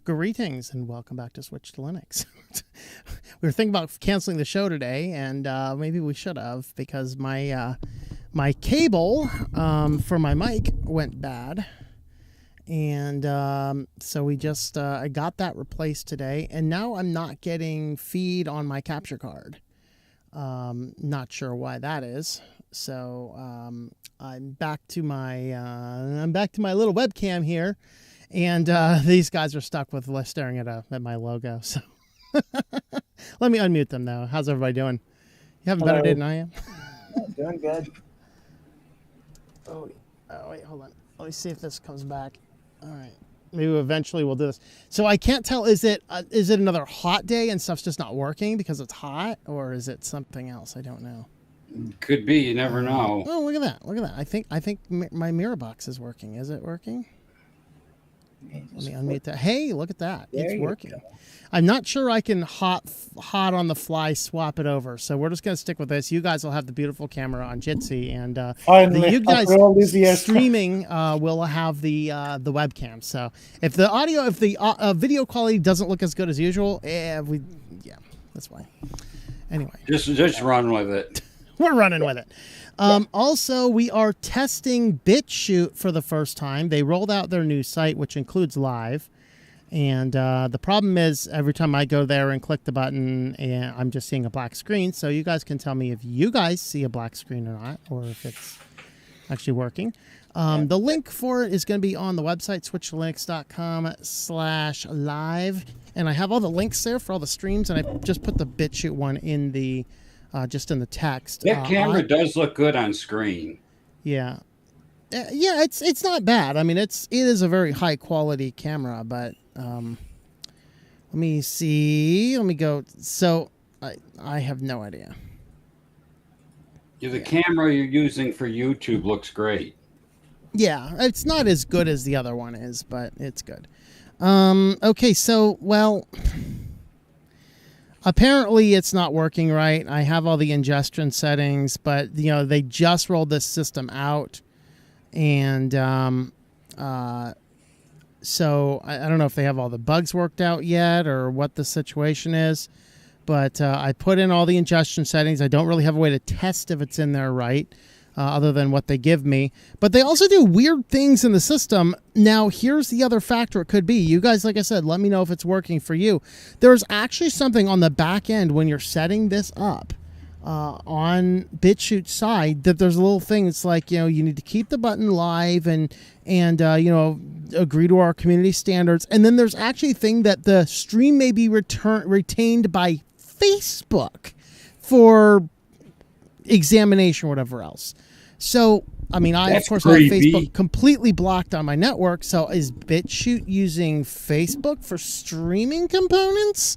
Greetings and welcome back to Switch to Linux. We were thinking about canceling the show today, and maybe we should have because my my cable for my mic went bad, and so we just I got that replaced today, and now I'm not getting feed on my capture card. Not sure why that is. So I'm back to my little webcam here. And these guys are stuck with staring at my logo. So let me unmute them though. How's everybody doing? You have a better day than I am? Doing good. Oh wait, hold on. Let me see if this comes back. All right. Maybe eventually we'll do this. So I can't tell. Is it another hot day and stuff's just not working because it's hot, or is it something else? I don't know. Could be. You never know. Oh, look at that! Look at that! I think my mirror box is working. Is it working? Let me unmute that. Hey, look at that. It's working. I'm not sure I can hot on the fly swap it over. So we're just going to stick with this. You guys will have the beautiful camera on Jitsi, and you guys streaming will have the webcam. So if the video quality doesn't look as good as usual, that's why. Anyway. Just run with it. We're running with it. Also, we are testing BitChute for the first time. They rolled out their new site, which includes live. And the problem is every time I go there and click the button, I'm just seeing a black screen. So you guys can tell me if you guys see a black screen or not, or if it's actually working. The link for it is going to be on the website, switchedtolinux.com/live. And I have all the links there for all the streams. And I just put the BitChute one in the... just in the text. That camera does look good on screen. Yeah. Yeah, it's not bad. I mean, it is a very high quality camera, but let me see. Let me go. So I have no idea. Yeah, the camera you're using for YouTube looks great. Yeah, it's not as good as the other one is, but it's good. Okay, so, well... Apparently, it's not working right. I have all the ingestion settings, but they just rolled this system out, and so I don't know if they have all the bugs worked out yet or what the situation is. But I put in all the ingestion settings. I don't really have a way to test if it's in there right, other than what they give me. But they also do weird things in the system. Now, here's the other factor it could be. You guys, like I said, let me know if it's working for you. There's actually something on the back end when you're setting this up on BitChute's side that there's a little thing. It's like, you need to keep the button live and agree to our community standards. And then there's actually a thing that the stream may be retained by Facebook for examination or whatever else. So, I mean, I, of course, have Facebook completely blocked on my network. So is BitChute using Facebook for streaming components?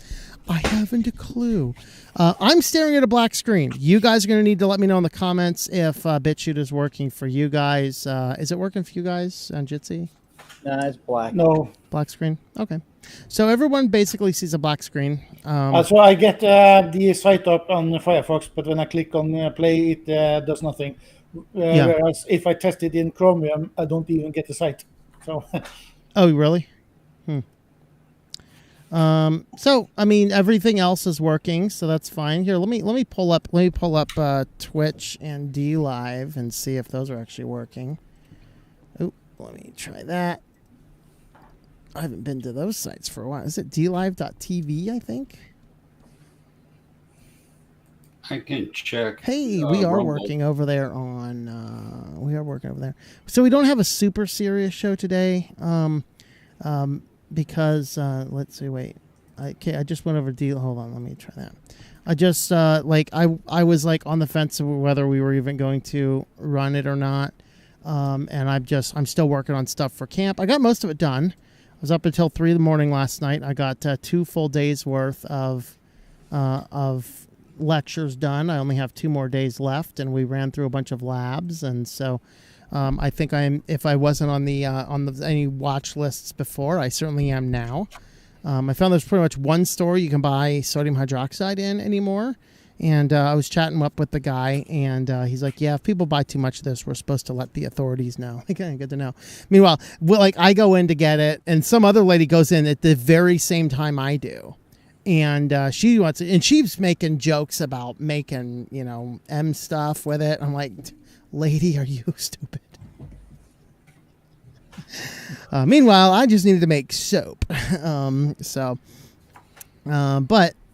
I haven't a clue. I'm staring at a black screen. You guys are going to need to let me know in the comments if BitChute is working for you guys. Is it working for you guys on Jitsi? No, it's black. No. Black screen? Okay. So everyone basically sees a black screen. So I get the site up on Firefox, but when I click on play, it does nothing. Whereas if I test it in Chromium, I don't even get the site. So. Oh, really? So I mean, everything else is working, so that's fine. Here, let me pull up Twitch and DLive and see if those are actually working. Oh, let me try that. I haven't been to those sites for a while. Is it dlive.tv, I think? I can check. Hey, we are working over there on... we are working over there. So we don't have a super serious show today because... let's see, wait. I just went over to... Hold on, let me try that. I just, I was on the fence of whether we were even going to run it or not. And I'm still working on stuff for camp. I got most of it done. I was up until 3 a.m. last night. I got 2 full days worth of lectures done. I only have 2 more days left, and we ran through a bunch of labs. And so, I think if I wasn't on any watch lists before, I certainly am now. I found there's pretty much one store you can buy sodium hydroxide in anymore, And I was chatting up with the guy, and he's like, "Yeah, if people buy too much of this, we're supposed to let the authorities know." Okay, good to know. Meanwhile, I go in to get it, and some other lady goes in at the very same time I do, and she wants it, and she's making jokes about making M stuff with it. I'm like, "Lady, are you stupid?" Meanwhile, I just needed to make soap, but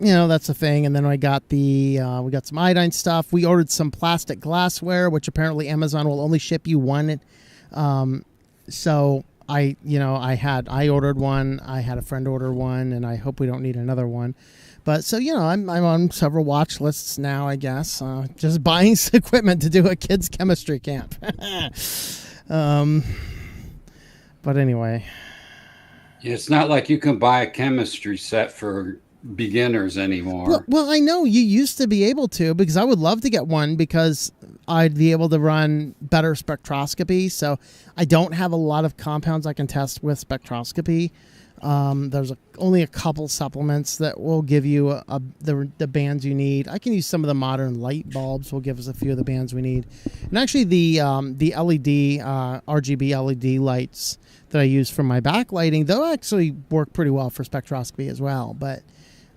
that's the thing. And then I got we got some iodine stuff. We ordered some plastic glassware, which apparently Amazon will only ship you one. So I ordered one. I had a friend order one, and I hope we don't need another one. But so I'm on several watch lists now, I guess. Just buying some equipment to do a kids chemistry camp. But anyway. It's not like you can buy a chemistry set for beginners anymore. Well, I know you used to be able to, because I would love to get one because I'd be able to run better spectroscopy. So I don't have a lot of compounds I can test with spectroscopy. There's only a couple supplements that will give you the bands you need. I can use some of the modern light bulbs will give us a few of the bands we need. And actually the LED, RGB LED lights that I use for my backlighting, they'll actually work pretty well for spectroscopy as well. But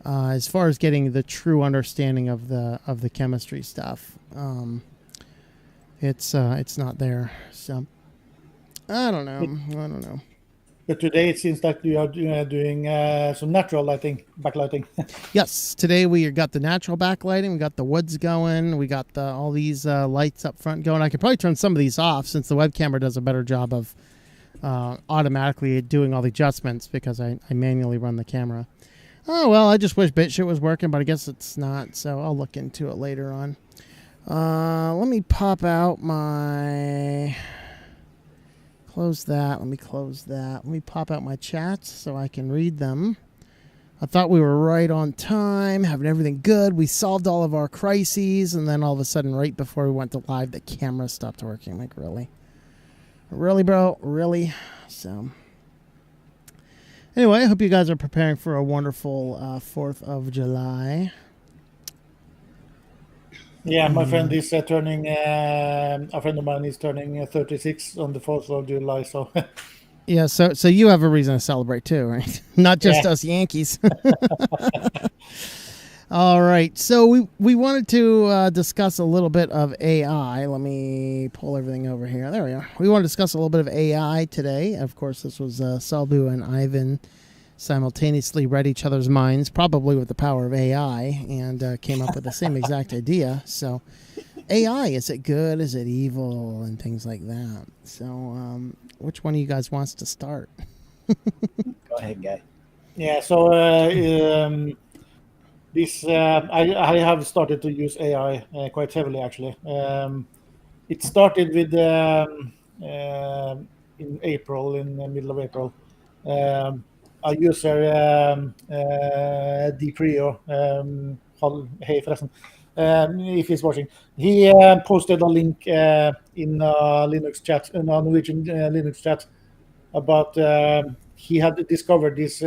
as far as getting the true understanding of the chemistry stuff, it's not there. So I don't know. But today it seems like you are doing some natural lighting, backlighting. Yes, today we got the natural backlighting. We got the woods going. We got all these lights up front going. I could probably turn some of these off since the web camera does a better job of automatically doing all the adjustments because I manually run the camera. Oh, well, I just wish BitShit was working, but I guess it's not, so I'll look into it later on. Let me pop out my... Close that. Let me close that. Let me pop out my chats so I can read them. I thought we were right on time, having everything good. We solved all of our crises, and then all of a sudden, right before we went to live, the camera stopped working. I'm like, really? Really, bro? Really? So... Anyway, I hope you guys are preparing for a wonderful 4th of July. Yeah, my friend is turning, a friend of mine is turning 36 on the 4th of July, so... Yeah, so you have a reason to celebrate too, right? Not just us Yankees. All right, so we wanted to discuss a little bit of AI. Let me pull everything over here. There we are. We want to discuss a little bit of AI today. Of course, this was Salbu and Ivan simultaneously read each other's minds, probably with the power of AI, and came up with the same exact idea. So AI, is it good? Is it evil? And things like that. So which one of you guys wants to start? Go ahead, guy. Yeah, so I have started to use AI quite heavily, actually. It started with in April, in the middle of April. A user, Deprio, hey, forresten, if he's watching, he posted a link in Linux chat, in a Norwegian Linux chat, about he had discovered this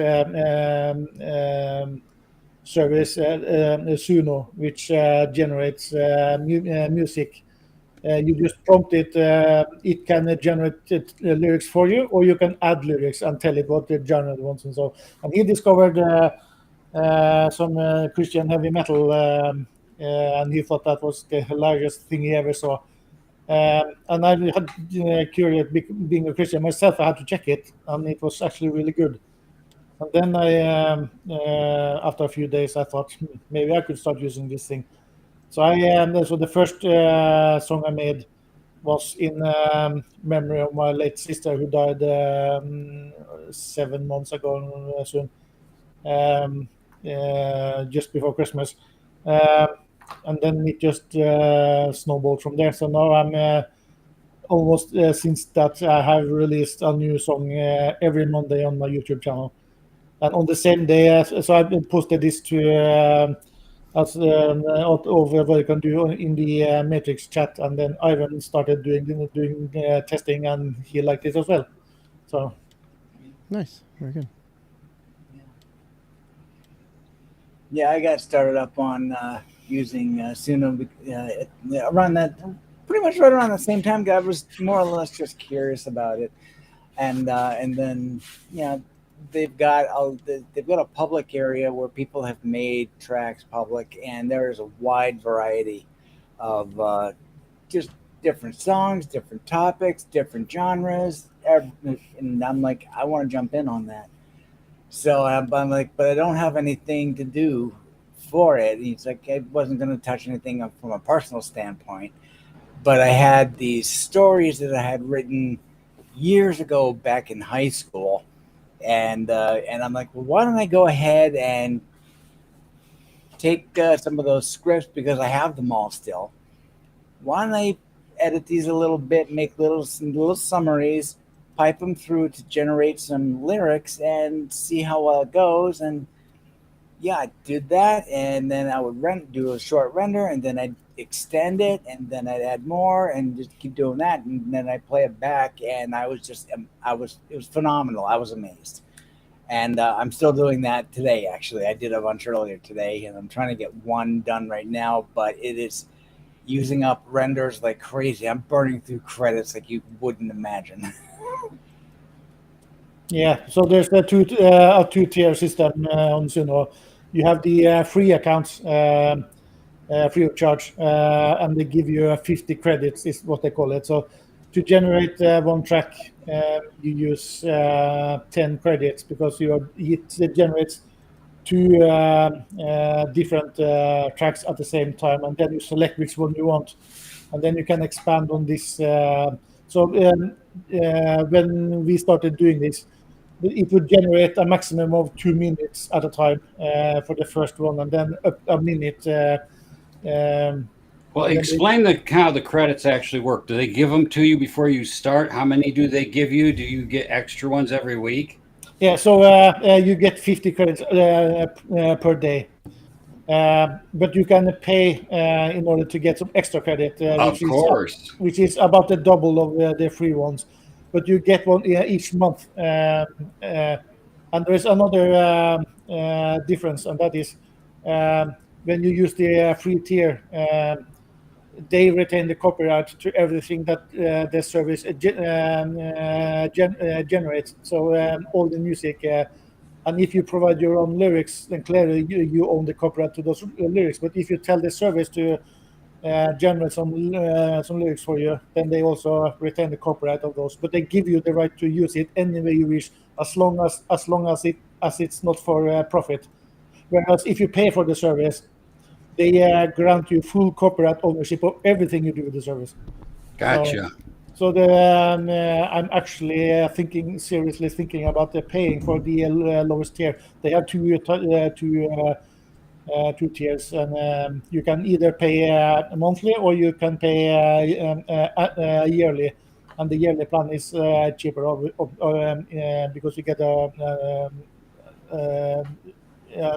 service, Suno, which generates music. You just prompt it, it can generate lyrics for you, or you can add lyrics and tell it what the genre wants and so. And he discovered some Christian heavy metal, and he thought that was the hilarious thing he ever saw. And I had curious, being a Christian myself, I had to check it, and it was actually really good. And then after a few days, I thought maybe I could start using this thing. So so the first song I made was in memory of my late sister, who died 7 months ago soon, just before Christmas. And then it just snowballed from there. So now I'm almost since that I have released a new song every Monday on my YouTube channel. And on the same day, so I posted this to over what you can do in the Matrix chat, and then Ivan started doing testing, and he liked it as well. So nice, very good. Yeah, I got started up on using Suno around that, pretty much right around the same time. I was more or less just curious about it, and then they've got a public area where people have made tracks public, and there is a wide variety of just different songs, different topics, different genres, and I'm like, I want to jump in on that. So I'm like, but I don't have anything to do for it. And he's like, I wasn't going to touch anything from a personal standpoint, but I had these stories that I had written years ago back in high school, and I'm like, well, why don't I go ahead and take some of those scripts, because I have them all still. Why don't I edit these a little bit, make little summaries, pipe them through to generate some lyrics, and see how well it goes. And yeah, I did that, and then I would do a short render, and then I'd extend it, and then I'd add more, and just keep doing that, and then I play it back, and it was phenomenal. I was amazed, and I'm still doing that today. Actually, I did a bunch earlier today, and I'm trying to get one done right now, but it is using up renders like crazy. I'm burning through credits like you wouldn't imagine. Yeah, so there's a two-tier system on Suno. You have the free accounts, free of charge, and they give you 50 credits, is what they call it. So to generate one track, you use 10 credits, because it generates two different tracks at the same time, and then you select which one you want, and then you can expand on this. When we started doing this, it would generate a maximum of 2 minutes at a time for the first one, and then up a minute. Well, explain how the credits actually work. Do they give them to you before you start? How many do they give you? Do you get extra ones every week? Yeah, so you get 50 credits per day. But you can pay in order to get some extra credit, Of course. which is about the double of the free ones. But you get one each month. And there's another difference, and that is when you use the free tier, they retain the copyright to everything that the service generates. So all the music. And if you provide your own lyrics, then clearly you own the copyright to those lyrics. But if you tell the service to generate some lyrics for you, then they also retain the copyright of those. But they give you the right to use it any way you wish, as long as it's not for profit. Whereas if you pay for the service, they grant you full copyright ownership of everything you do with the service. Gotcha. So I'm actually seriously thinking about paying for the lowest tier. They have two tiers, and you can either pay monthly or you can pay yearly. And the yearly plan is cheaper because you get a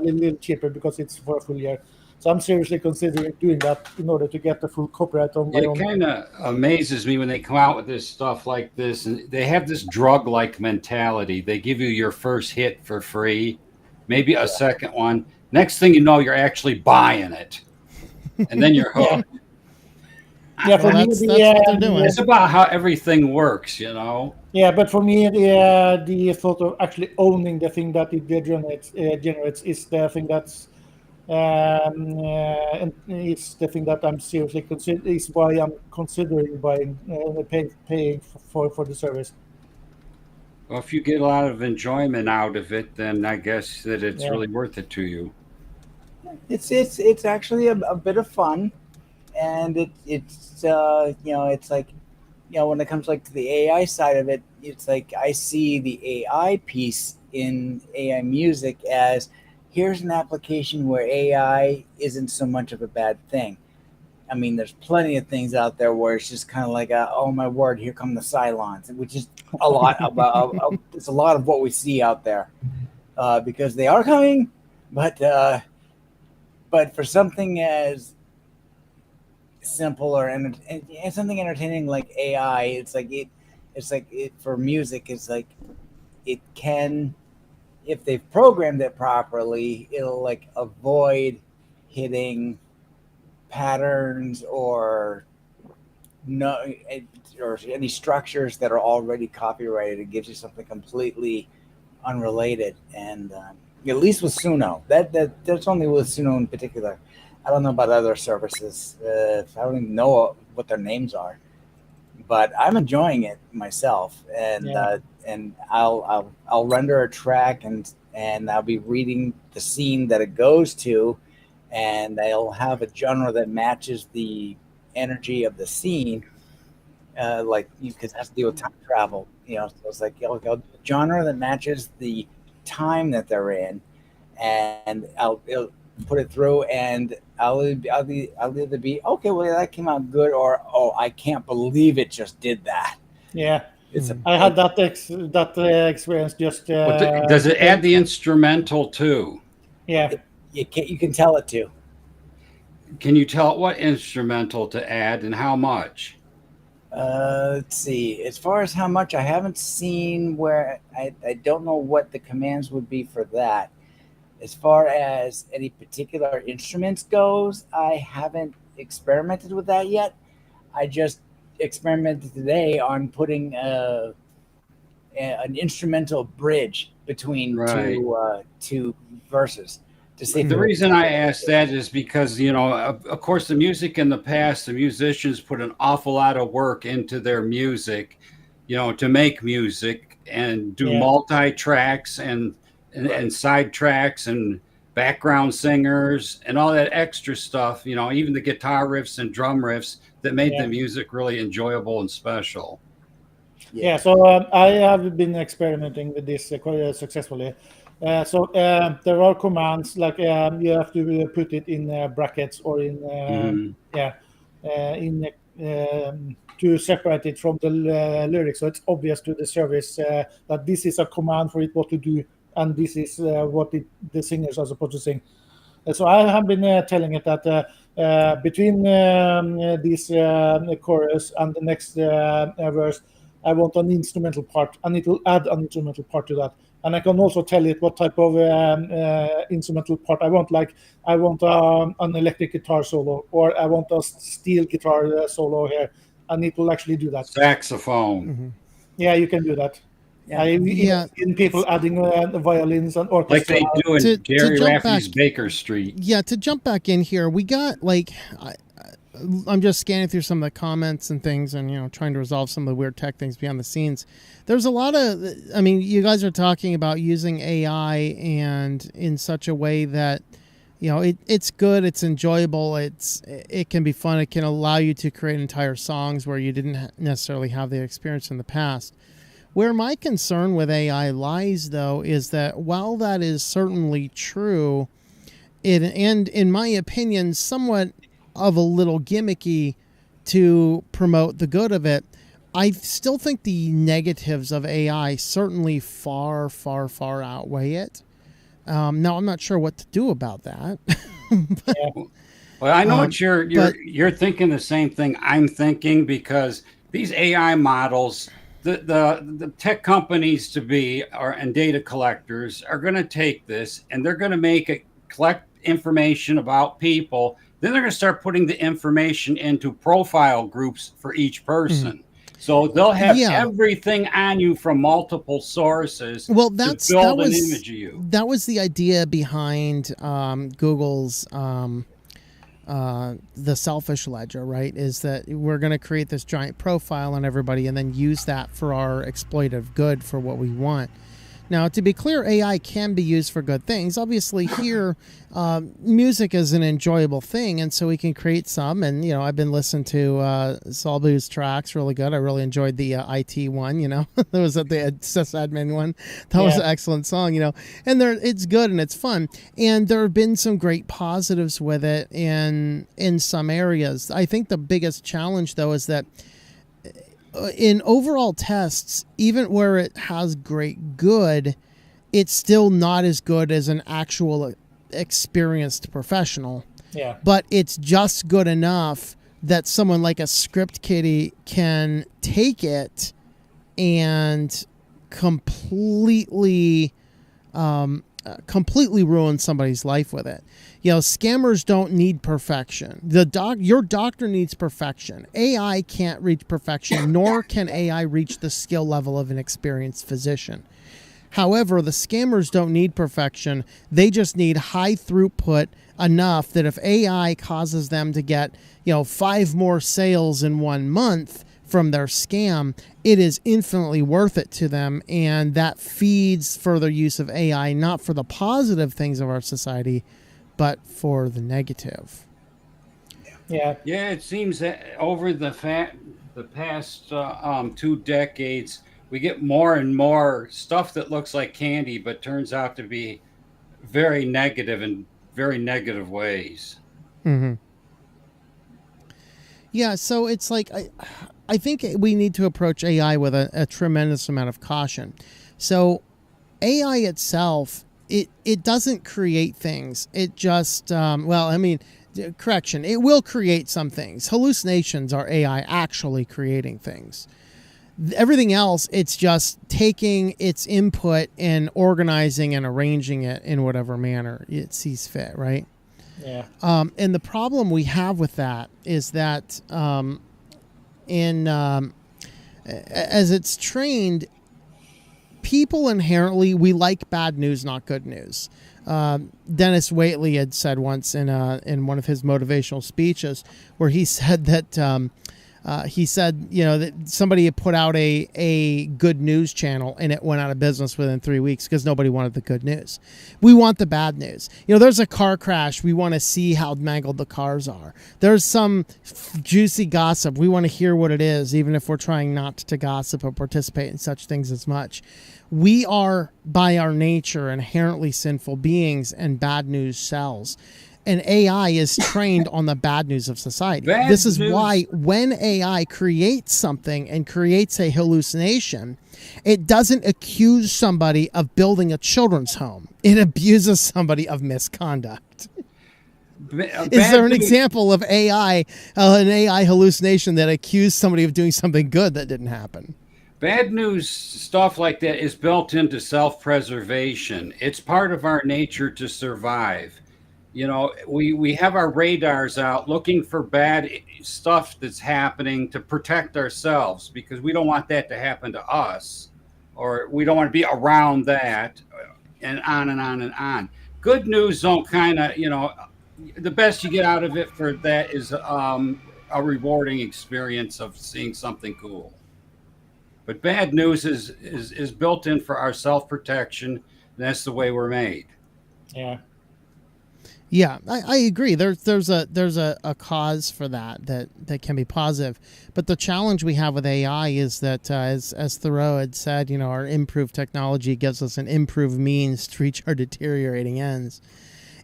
little cheaper because it's for a full year. So I'm seriously considering doing that in order to get the full copyright on my own. It kind of amazes me when they come out with this stuff like this, and they have this drug-like mentality. They give you your first hit for free, maybe a second one. Next thing you know, you're actually buying it, and then you're hooked. Yeah, for me, that's what they're doing. It's about how everything works, you know. Yeah, but for me, the thought of actually owning the thing that it generates is the thing that's and it's the thing that I'm seriously considering. Is why I'm considering buying, paying for the service. Well, if you get a lot of enjoyment out of it, then I guess that it's really worth it to you. It's actually a bit of fun, and it's it's like, when it comes like to the AI side of it, it's like I see the AI piece in AI music as, here's an application where AI isn't so much of a bad thing. I mean, there's plenty of things out there where it's just kind of like, oh my word, here come the Cylons, which is a lot about it's a lot of what we see out there, because they are coming, but for something as simple and something entertaining like AI, it's like for music, it's like it can, if they've programmed it properly, it'll like avoid hitting patterns or or any structures that are already copyrighted. It gives you something completely unrelated. And at least with Suno, that's only with Suno in particular. I don't know about other services. I don't even know what their names are, but I'm enjoying it myself. And I'll render a track and I'll be reading the scene that it goes to, and they'll have a genre that matches the energy of the scene. Like you could have to deal with time travel, so it's like I'll do a genre that matches the time that they're in, and I'll put it through, and I'll either be okay, well that came out good, or oh, I can't believe it just did that. Yeah, It's I had that experience just. Does it add the instrumental too? Yeah, you can tell it to. Can you tell it what instrumental to add and how much? Let's see. As far as how much, I haven't seen where I don't know what the commands would be for that. As far as any particular instruments goes, I haven't experimented with that yet. I just experimented today on putting an instrumental bridge between two verses to see. The reason I asked that is because, of course, the music in the past, the musicians put an awful lot of work into their music, to make music and do multi-tracks and side tracks and background singers and all that extra stuff, even the guitar riffs and drum riffs that made the music really enjoyable and special. Yeah, so I have been experimenting with this quite successfully. So there are commands like you have to put it in brackets or in to separate it from the lyrics, so it's obvious to the service that this is a command for it what to do, and this is what the singers are supposed to sing. So I have been telling it that between this chorus and the next verse, I want an instrumental part, and it will add an instrumental part to that. And I can also tell it what type of instrumental part I want. Like I want an electric guitar solo, or I want a steel guitar solo here, and it will actually do that. Saxophone. Mm-hmm. Yeah, you can do that. I've seen people adding violins and orchestra. Like they do in Gary Rafferty's Baker Street. Yeah, to jump back in here, we got I'm just scanning through some of the comments and things and, trying to resolve some of the weird tech things behind the scenes. There's a lot of, you guys are talking about using AI and in such a way that, it's good, it's enjoyable, it can be fun, it can allow you to create entire songs where you didn't necessarily have the experience in the past. Where my concern with AI lies, though, is that while that is certainly true, and in my opinion, somewhat of a little gimmicky to promote the good of it, I still think the negatives of AI certainly far, far, far outweigh it. Now, I'm not sure what to do about that. Well, I know what you're thinking the same thing I'm thinking, because these AI models, the tech companies and data collectors are going to take this and they're going to collect information about people. Then they're going to start putting the information into profile groups for each person. Mm-hmm. So they'll have everything on you from multiple sources to build an image of you. That was the idea behind Google's the selfish ledger, right? Is that we're going to create this giant profile on everybody and then use that for our exploitive good for what we want. Now, to be clear, AI can be used for good things. Obviously, here, music is an enjoyable thing, and so we can create some. And, I've been listening to Salbu's tracks, really good. I really enjoyed the IT one, that was the sysadmin one. That was an excellent song, And it's good and it's fun. And there have been some great positives with it in some areas. I think the biggest challenge, though, is that in overall tests, even where it has great good, it's still not as good as an actual experienced professional. Yeah. But it's just good enough that someone like a script kiddie can take it and completely completely ruin somebody's life with it. Scammers don't need perfection. Your doctor needs perfection. AI can't reach perfection, nor can AI reach the skill level of an experienced physician. However, the scammers don't need perfection. They just need high throughput enough that if AI causes them to get, 5 more sales in 1 month from their scam, it is infinitely worth it to them. And that feeds further use of AI, not for the positive things of our society, but for the negative. Yeah. Yeah, it seems that over the past 2 decades, we get more and more stuff that looks like candy, but turns out to be very negative in very negative ways. Mm-hmm. Yeah, so it's like I think we need to approach AI with a tremendous amount of caution. So AI itself, it doesn't create things. It just, correction, it will create some things. Hallucinations are AI actually creating things. Everything else, it's just taking its input and organizing and arranging it in whatever manner it sees fit, right? Yeah. And the problem we have with that is that as it's trained, people inherently, we like bad news, not good news. Dennis Waitley had said once in one of his motivational speeches, where he said that that somebody had put out a good news channel and it went out of business within 3 weeks because nobody wanted the good news. We want the bad news. There's a car crash. We want to see how mangled the cars are. There's some juicy gossip. We want to hear what it is, even if we're trying not to gossip or participate in such things as much. We are, by our nature, inherently sinful beings, and bad news sells. And AI is trained on the bad news of society. This is why when AI creates something and creates a hallucination, it doesn't accuse somebody of building a children's home. It abuses somebody of misconduct. Is there an example of an AI hallucination that accused somebody of doing something good that didn't happen? Bad news stuff like that is built into self-preservation. It's part of our nature to survive. We have our radars out looking for bad stuff that's happening to protect ourselves, because we don't want that to happen to us, or we don't want to be around that, and on and on and on. Good news don't the best you get out of it for that is a rewarding experience of seeing something cool. But bad news is built in for our self-protection. That's the way we're made. Yeah. Yeah, I agree. There's a cause for that can be positive, but the challenge we have with AI is that as Thoreau had said, our improved technology gives us an improved means to reach our deteriorating ends.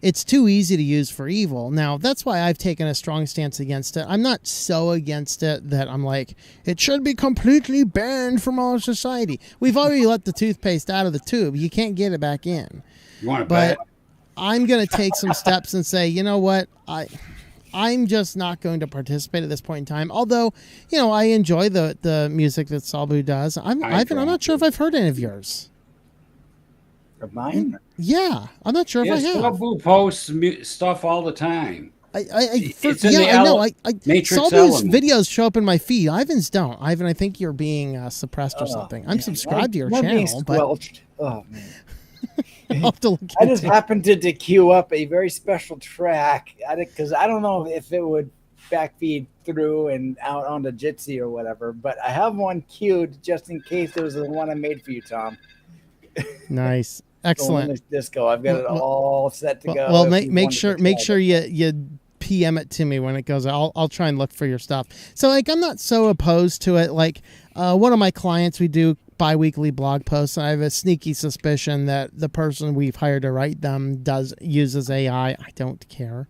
It's too easy to use for evil. Now, that's why I've taken a strong stance against it. I'm not so against it that I'm like, it should be completely banned from all society. We've already let the toothpaste out of the tube. You can't get it back in. You want to bet? I'm going to take some steps and say, you know what, I'm just not going to participate at this point in time. Although, I enjoy the music that Salbu does. I'm not sure if I've heard any of yours. Of mine? Yeah, I'm not sure if I have. Salbu posts stuff all the time. Matrix Salbu's element. Videos show up in my feed. Ivan's don't. Ivan, I think you're being suppressed or something. I'm subscribed to your channel. But... Oh, man. I just happened to queue up a very special track because I don't know if it would backfeed through and out onto Jitsi or whatever, but I have one queued just in case there was the one I made for you, Tom. Nice, excellent. Disco, I've got it all set to go. Well, make sure you PM it to me when it goes. I'll try and look for your stuff. So I'm not so opposed to it. One of my clients, we do bi-weekly blog posts, and I have a sneaky suspicion that the person we've hired to write them uses AI. I don't care.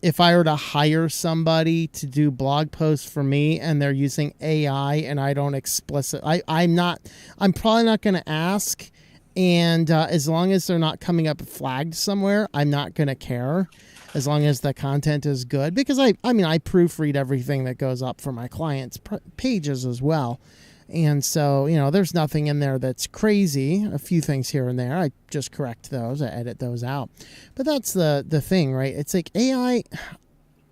If I were to hire somebody to do blog posts for me and they're using AI and I don't I'm probably not going to ask. And as long as they're not coming up flagged somewhere, I'm not going to care, as long as the content is good, because I proofread everything that goes up for my clients' pages as well. And so, there's nothing in there that's crazy. A few things here and there. I just correct those. I edit those out. But that's the thing, right? It's like AI.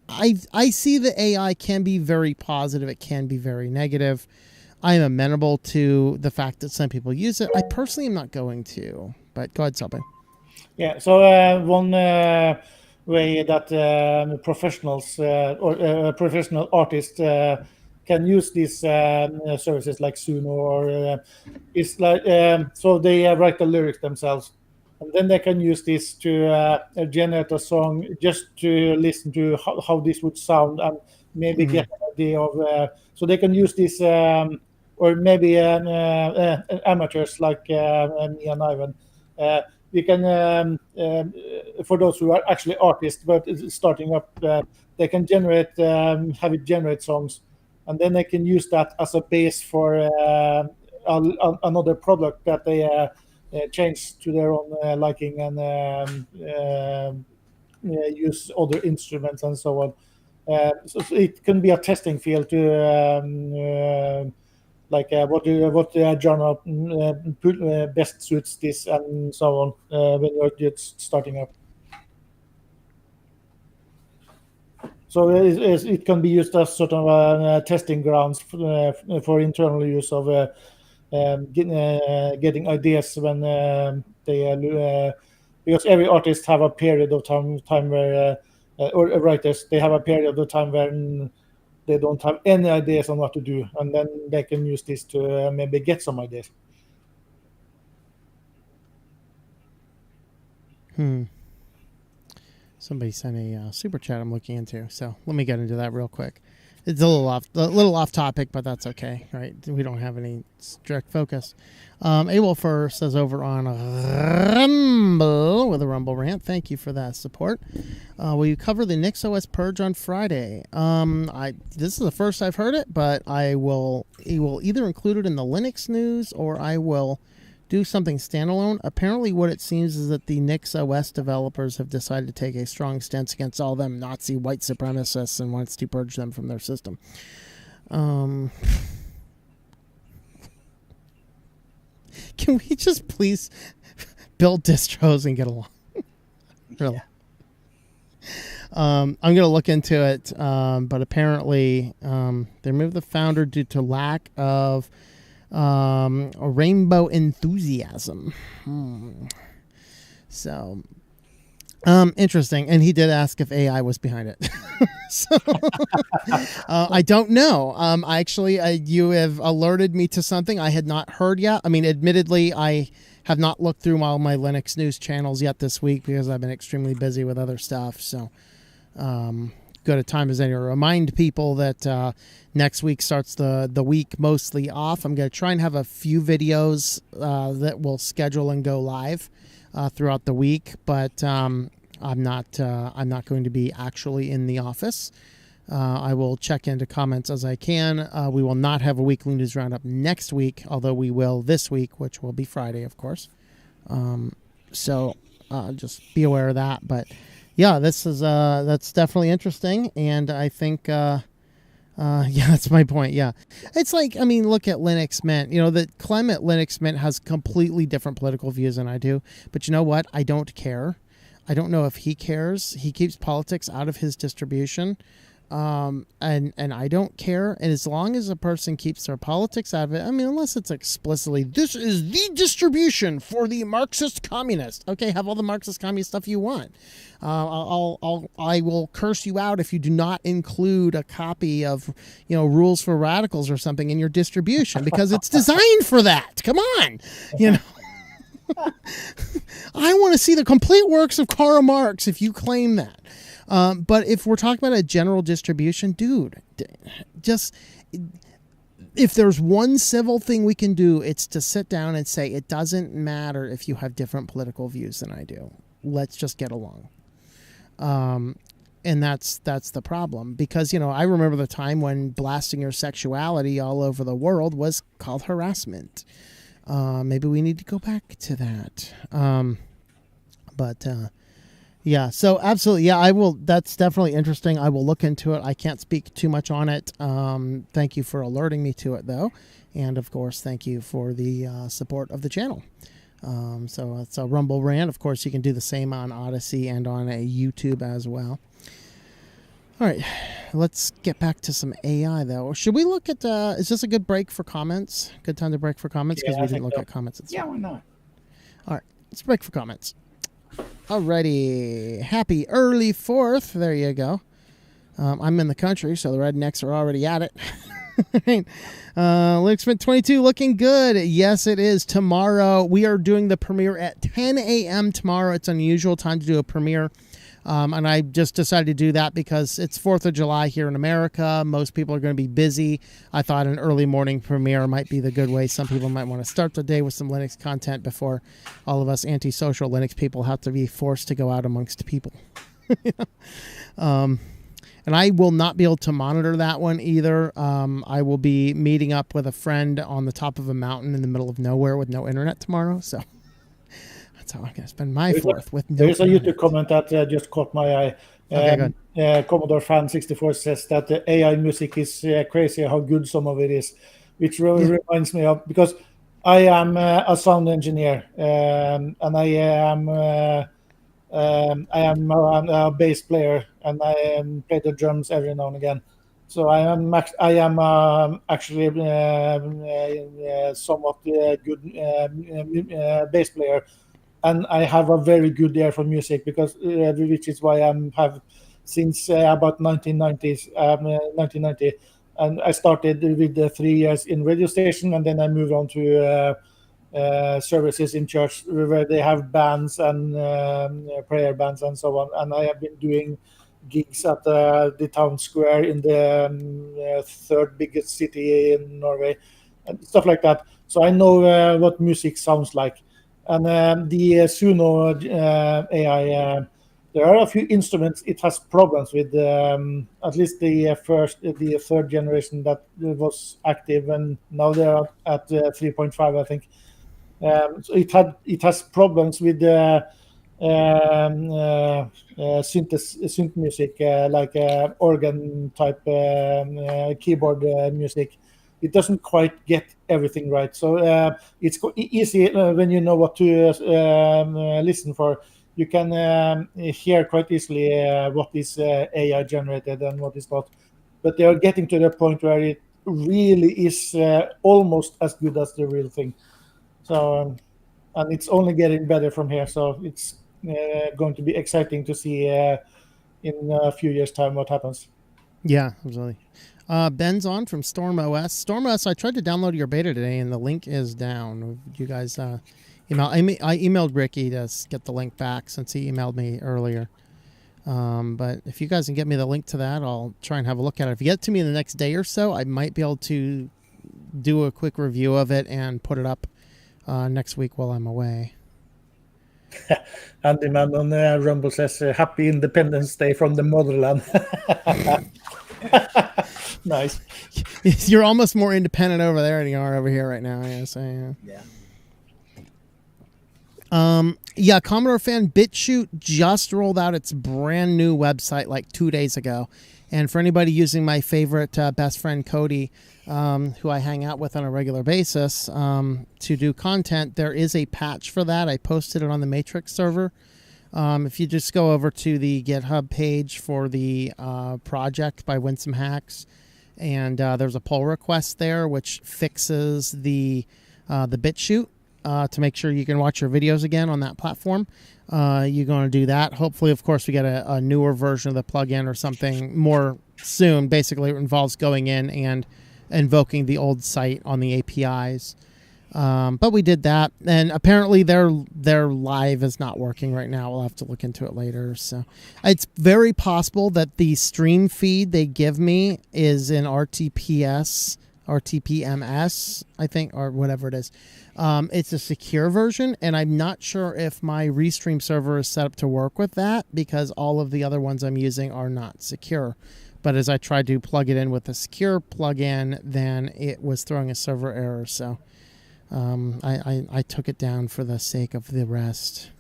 I see that AI can be very positive. It can be very negative. I am amenable to the fact that some people use it. I personally am not going to. But go ahead, Selby. Yeah. So one way that professionals or professional artists can use these services like Suno or is like so they write the lyrics themselves, and then they can use this to generate a song just to listen to how this would sound and maybe get an idea of. So they can use this, or maybe amateurs like me and Ivan. We can, for those who are actually artists but starting up, they can have it generate songs, and then they can use that as a base for another product that they change to their own liking and use other instruments and so on. So it can be a testing field to like what genre best suits this and so on when you're just starting up. So it can be used as sort of testing grounds for internal use of getting ideas when they because every artist have a period of time where or writers, they have a period of time when they don't have any ideas on what to do, and then they can use this to maybe get some ideas. Somebody sent a super chat I'm looking into, so let me get into that real quick. It's a little off topic, but that's okay, right? We don't have any strict focus. Awolfer says over on Rumble with a Rumble rant. Thank you for that support. Will you cover the NixOS purge on Friday? This is the first I've heard it, but he will either include it in the Linux news or I will do something standalone. Apparently what it seems is that the NixOS developers have decided to take a strong stance against all them Nazi white supremacists and wants to purge them from their system. Can we just please build distros and get along? Really? I'm going to look into it, but apparently they removed the founder due to lack of a rainbow enthusiasm. So interesting. And he did ask if AI was behind it. So I don't know. You have alerted me to something I had not heard yet. I mean, admittedly, I have not looked through all my Linux news channels yet this week because I've been extremely busy with other stuff. So good a time as any to remind people that next week starts the week mostly off. I'm going to try and have a few videos that will schedule and go live throughout the week, but I'm not going to be actually in the office. I will check into comments as I can. We will not have a weekly news roundup next week, although we will this week, which will be Friday, of course. So just be aware of that. But yeah, this is that's definitely interesting, and I think yeah, that's my point. Yeah, it's like, I mean, look at Linux Mint. The Clem at Linux Mint has completely different political views than I do, but you know what? I don't care. I don't know if he cares. He keeps politics out of his distribution, and I don't care. And as long as a person keeps their politics out of it, I mean, unless it's explicitly, this is the distribution for the Marxist communist. Okay, have all the Marxist communist stuff you want. I will curse you out if you do not include a copy of, Rules for Radicals or something in your distribution, because it's designed for that. Come on, I want to see the complete works of Karl Marx if you claim that. But if we're talking about a general distribution, dude, just if there's one civil thing we can do, it's to sit down and say, it doesn't matter if you have different political views than I do. Let's just get along. And that's the problem, because, I remember the time when blasting your sexuality all over the world was called harassment. Maybe we need to go back to that. But Yeah, so absolutely. Yeah, I will. That's definitely interesting. I will look into it. I can't speak too much on it. Thank you for alerting me to it, though. And of course, thank you for the support of the channel. So it's a Rumble Rant. Of course, you can do the same on Odyssey and on a YouTube as well. All right, let's get back to some AI, though. Should we look at, is this a good break for comments? Good time to break for comments? Because we didn't look at comments. Yeah, why not? All right, let's break for comments. Alrighty, happy early 4th. There you go. I'm in the country, so the rednecks are already at it. Linux 22 looking good. Yes, it is. Tomorrow, we are doing the premiere at 10 a.m. tomorrow. It's an unusual time to do a premiere. And I just decided to do that because it's 4th of July here in America. Most people are going to be busy. I thought an early morning premiere might be the good way. Some people might want to start the day with some Linux content before all of us antisocial Linux people have to be forced to go out amongst people. And I will not be able to monitor that one either. I will be meeting up with a friend on the top of a mountain in the middle of nowhere with no internet tomorrow. So that's how I'm going to spend my 4th with no There's a internet. YouTube comment that just caught my eye. Okay, good. Commodore Fan 64 says that the AI music is crazy how good some of it is, which really reminds me of, because I am a sound engineer, and I am a bass player, and I play the drums every now and again. So I am actually somewhat good bass player. And I have a very good ear for music, because which is why I have since about 1990, and I started with 3 years in radio station, and then I moved on to services in church where they have bands and prayer bands and so on. And I have been doing gigs at the town square in the third biggest city in Norway and stuff like that. So I know what music sounds like. And the Suno AI, there are a few instruments it has problems with. At least the third generation that was active, and now they are at 3.5, I think. So it has problems with synth music, like organ type keyboard music. It doesn't quite get everything right. So it's easy when you know what to listen for. You can hear quite easily what is AI generated and what is not. But they are getting to the point where it really is almost as good as the real thing. So, and it's only getting better from here. So it's going to be exciting to see in a few years' time what happens. Yeah, absolutely. Ben's on from StormOS. StormOS, I tried to download your beta today, and the link is down. You guys email? I emailed Ricky to get the link back since he emailed me earlier. But if you guys can get me the link to that, I'll try and have a look at it. If you get it to me in the next day or so, I might be able to do a quick review of it and put it up next week while I'm away. Andy Man on Rumble says, "Happy Independence Day from the motherland." Nice. You're almost more independent over there than you are over here right now. Yeah, Commodore Fan BitChute just rolled out its brand new website like 2 days ago. And for anybody using my favorite best friend Cody, who I hang out with on a regular basis, to do content, there is a patch for that. I posted it on the Matrix server. If you just go over to the GitHub page for the project by Winsome Hacks, and there's a pull request there which fixes the BitChute to make sure you can watch your videos again on that platform. You're going to do that. Hopefully, of course, we get a newer version of the plugin or something more soon. Basically, it involves going in and invoking the old site on the APIs. But we did that, and apparently their live is not working right now. We'll have to look into it later. So it's very possible that the stream feed they give me is in RTPS, RTPMS, I think, or whatever it is. It's a secure version, and I'm not sure if my Restream server is set up to work with that because all of the other ones I'm using are not secure. But as I tried to plug it in with a secure plugin, then it was throwing a server error. So I took it down for the sake of the rest.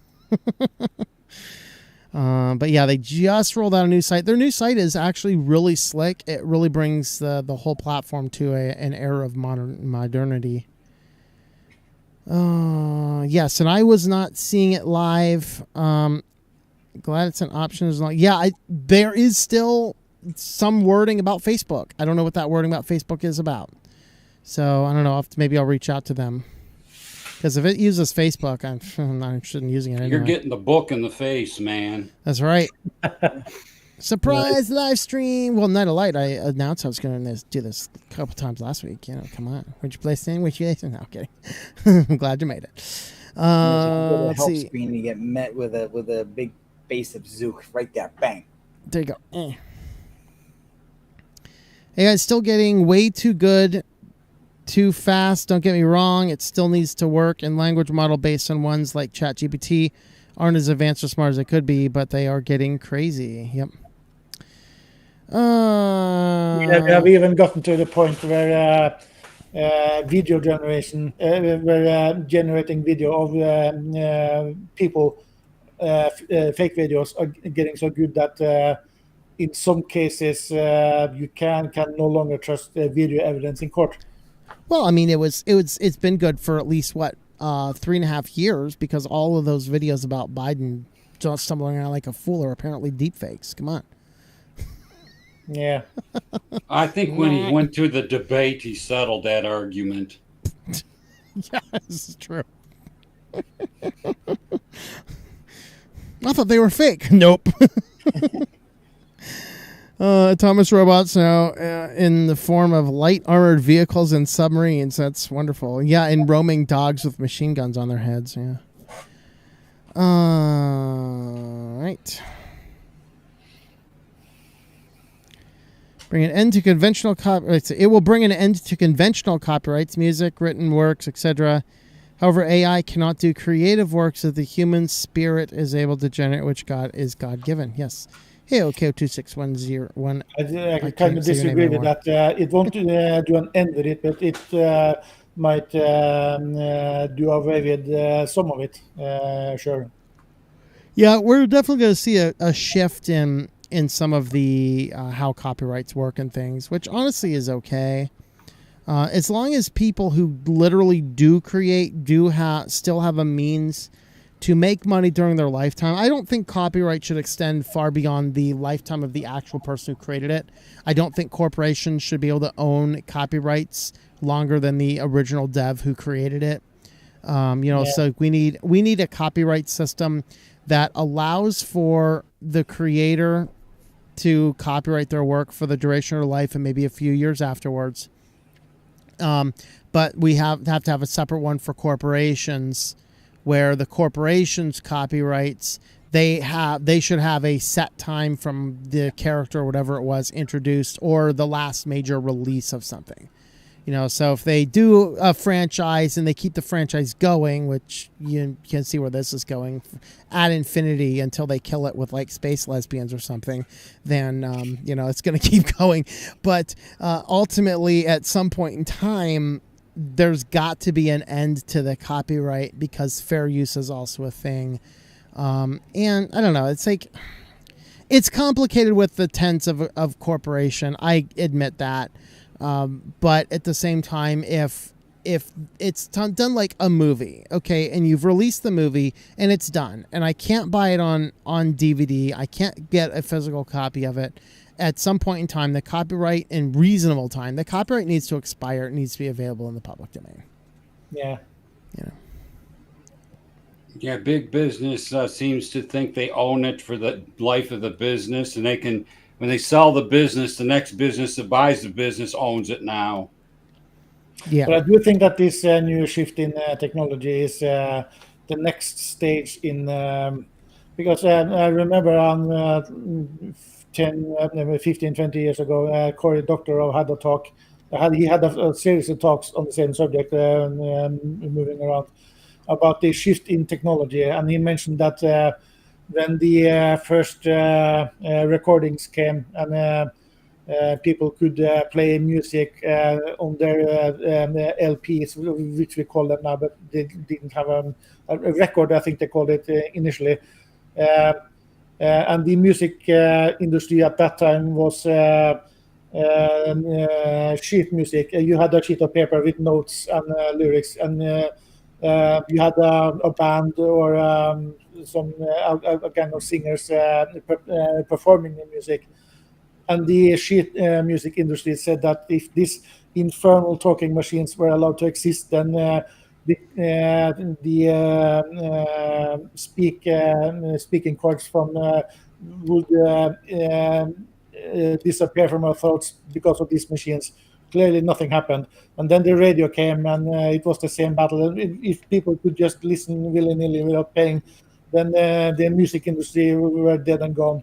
But yeah, they just rolled out a new site. Their new site is actually really slick. It really brings the whole platform to an era of modernity. Yes, and I was not seeing it live. Glad it's an option as long. Yeah, there is still some wording about Facebook. I don't know what that wording about Facebook is about. So I don't know. Maybe I'll reach out to them. Because if it uses Facebook, I'm not interested in using it anyway. You're getting the book in the face, man. That's right. Surprise live stream. Well, Night of Light, I announced I was going to do this a couple times last week. You know, come on. Would you play Sting? Would you play Sting? No, I'm kidding. I'm glad you made it. Let's help screen, you get met with a big face of Zook right there. Bang. There you go. Hey guys, still getting way too good. Too fast, don't get me wrong. It still needs to work, and language model based on ones like ChatGPT aren't as advanced or smart as they could be, but they are getting crazy. Yep. We have even gotten to the point where video generation, where generating video of people, fake videos are getting so good that in some cases you can no longer trust video evidence in court. Well, I mean, it's been good for at least 3.5 years, because all of those videos about Biden just stumbling around like a fool are apparently deepfakes. Come on. Yeah. I think when he went to the debate, he settled that argument. Yeah, this is true. I thought they were fake. Nope. Autonomous robots now in the form of light armored vehicles and submarines. That's wonderful. Yeah, and roaming dogs with machine guns on their heads. Yeah. Right. Bring an end to conventional copyrights. It will bring an end to conventional copyrights, music, written works, etc. However, AI cannot do creative works that the human spirit is able to generate, which is God-given. Yes. Hey, OK26101. I kind of disagree with that. It won't do an end with it, but it might do away with some of it. Sure. Yeah, we're definitely going to see a shift in some of the how copyrights work and things, which honestly is okay. As long as people who literally do create still have a means to make money during their lifetime. I don't think copyright should extend far beyond the lifetime of the actual person who created it. I don't think corporations should be able to own copyrights longer than the original dev who created it. So we need a copyright system that allows for the creator to copyright their work for the duration of their life and maybe a few years afterwards. But we have to have a separate one for corporations, where the corporation's copyrights, they should have a set time from the character or whatever it was introduced, or the last major release of something. So if they do a franchise and they keep the franchise going, which you can see where this is going, ad infinity until they kill it with like space lesbians or something, then it's going to keep going. But ultimately, at some point in time, there's got to be an end to the copyright, because fair use is also a thing. And I don't know, it's like, it's complicated with the tenets of corporation. I admit that. But at the same time, if it's done like a movie, okay, and you've released the movie and it's done, and I can't buy it on DVD, I can't get a physical copy of it, at some point in time, the copyright needs to expire. It needs to be available in the public domain. Yeah. Yeah, big business seems to think they own it for the life of the business, and when they sell the business, the next business that buys the business owns it now. Yeah. But I do think that this new shift in technology is the next stage in, because I remember on 15, 20 years ago, Cory Doctorow had a talk. He had a series of talks on the same subject, moving around, about the shift in technology. And he mentioned that when the first recordings came and people could play music on their LPs, which we call them now, but they didn't have a record, I think they called it initially. and the music industry at that time was sheet music. You had a sheet of paper with notes and lyrics, and you had a band or some a gang of singers performing the music. And the sheet music industry said that if these infernal talking machines were allowed to exist, then speaking chords from would disappear from our thoughts because of these machines. Clearly, nothing happened. And then the radio came, and it was the same battle. And if people could just listen willy-nilly without paying, then the music industry were dead and gone.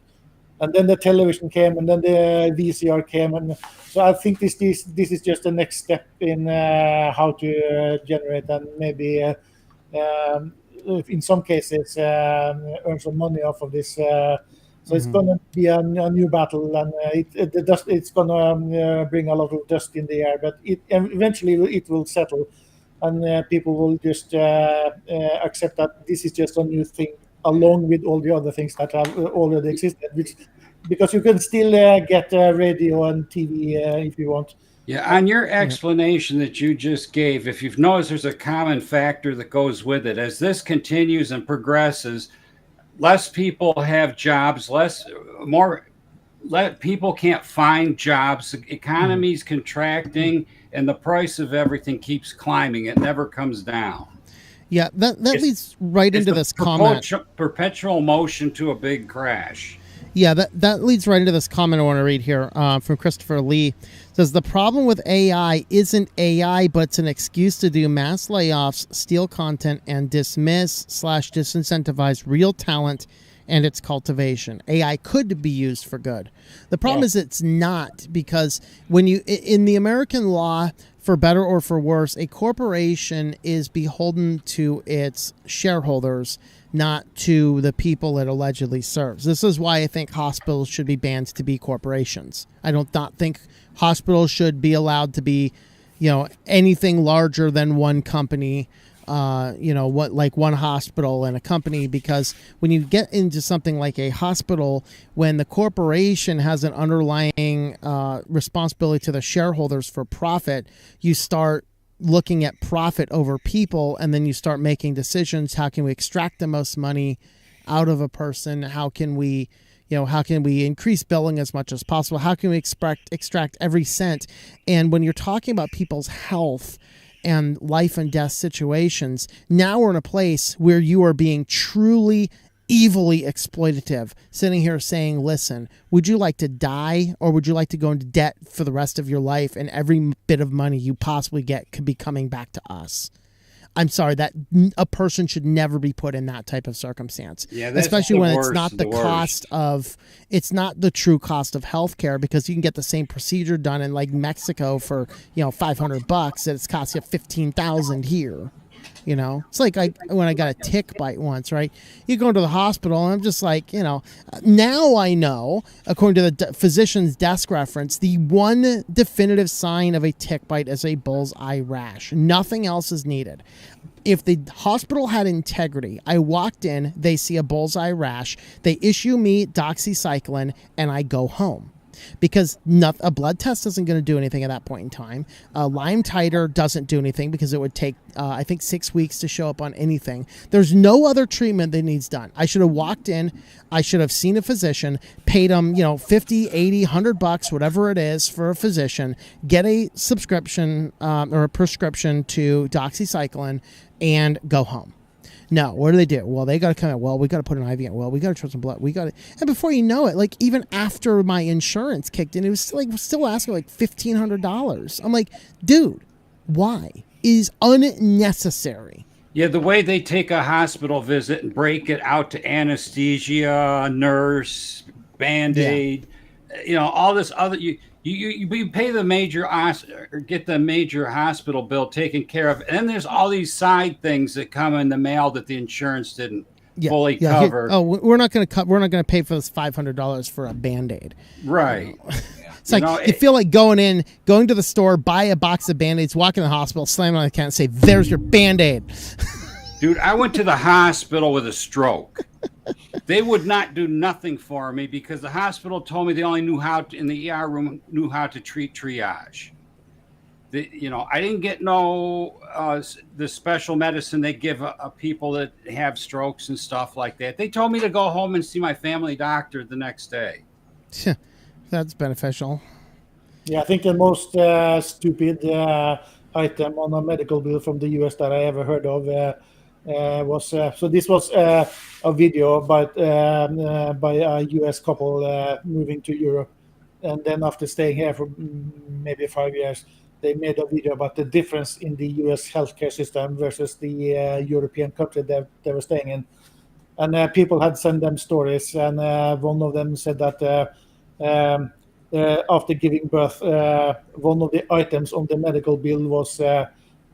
And then the television came, and then the VCR came, and so I think this is just the next step in how to generate and maybe in some cases earn some money off of this. So it's going to be a new battle, and it's going to bring a lot of dust in the air, but eventually it will settle, and people will just accept that this is just a new thing, along with all the other things that have already existed, because you can still get radio and TV if you want. Yeah, on your explanation that you just gave, if you've noticed, there's a common factor that goes with it. As this continues and progresses, less people have jobs, people can't find jobs. The economy's contracting, and the price of everything keeps climbing. It never comes down. Yeah, that leads right into this comment. Perpetual motion to a big crash. Yeah, that leads right into this comment I want to read here from Christopher Lee. It says, the problem with AI isn't AI, but it's an excuse to do mass layoffs, steal content, and dismiss/disincentivize real talent and its cultivation. AI could be used for good. The problem is it's not, because when you in the American law, for better or for worse, a corporation is beholden to its shareholders, not to the people it allegedly serves. This is why I think hospitals should be banned to be corporations. I do not think hospitals should be allowed to be, anything larger than one company, like one hospital and a company, because when you get into something like a hospital, when the corporation has an underlying responsibility to the shareholders for profit, you start looking at profit over people, and then you start making decisions. How can we extract the most money out of a person? How can we increase billing as much as possible? How can we extract every cent? And when you're talking about people's health and life and death situations, now we're in a place where you are being truly evilly exploitative, sitting here saying, listen, would you like to die, or would you like to go into debt for the rest of your life, and every bit of money you possibly get could be coming back to us? I'm sorry, that a person should never be put in that type of circumstance. Yeah, especially when it's not it's not the true cost of healthcare, because you can get the same procedure done in like Mexico for $500, and it's cost you $15,000 here. It's like when I got a tick bite once, right? You go into the hospital, and I'm just like, now I know, according to the physician's desk reference, the one definitive sign of a tick bite is a bullseye rash. Nothing else is needed. If the hospital had integrity, I walked in, they see a bullseye rash, they issue me doxycycline, and I go home. Because a blood test isn't going to do anything at that point in time. Lyme titer doesn't do anything, because it would take, I think, 6 weeks to show up on anything. There's no other treatment that needs done. I should have walked in. I should have seen a physician, paid him, $50, $80, $100, whatever it is for a physician, get a subscription or a prescription to doxycycline, and go home. No, what do? Well, they got to come in. Well, we got to put an IV in. Well, we got to trust some blood. And before you know it, like even after my insurance kicked in, it was still asking like $1,500. I'm like, dude, why? It is unnecessary. Yeah, the way they take a hospital visit and break it out to anesthesia, nurse, Band-Aid, all this other. You pay the major or get the major hospital bill taken care of, and then there's all these side things that come in the mail that the insurance didn't fully cover. We're not going to pay for this $500 for a Band-Aid. Right. It's like you feel like going to the store, buy a box of Band-Aids, walk in the hospital, slam it on the counter, and say, "There's your Band-Aid." Dude, I went to the hospital with a stroke. They would not do nothing for me because the hospital told me they only knew how to, in the ER room, knew how to treat triage. I didn't get the special medicine they give people that have strokes and stuff like that. They told me to go home and see my family doctor the next day. That's beneficial. Yeah, I think the most stupid item on a medical bill from the US that I ever heard of was so this was a video by a US couple moving to Europe, and then after staying here for maybe 5 years, they made a video about the difference in the US healthcare system versus the European country that they were staying in. And people had sent them stories, and one of them said that after giving birth, one of the items on the medical bill was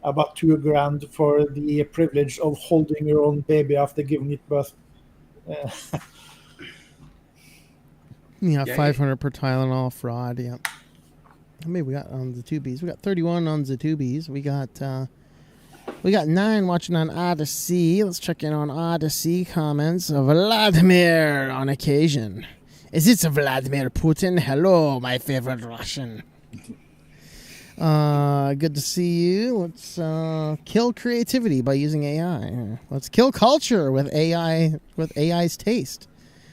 about $2,000 for the privilege of holding your own baby after giving it birth. Yeah, 500 per Tylenol fraud. Yeah. How many we got on the Tubies? We got 31 on the Tubies. We got 9 watching on Odyssey. Let's check in on Odyssey comments. Vladimir on occasion. Is it Vladimir Putin? Hello, my favorite Russian. Good to see you. Let's kill creativity by using AI. Let's kill culture with AI, with AI's taste.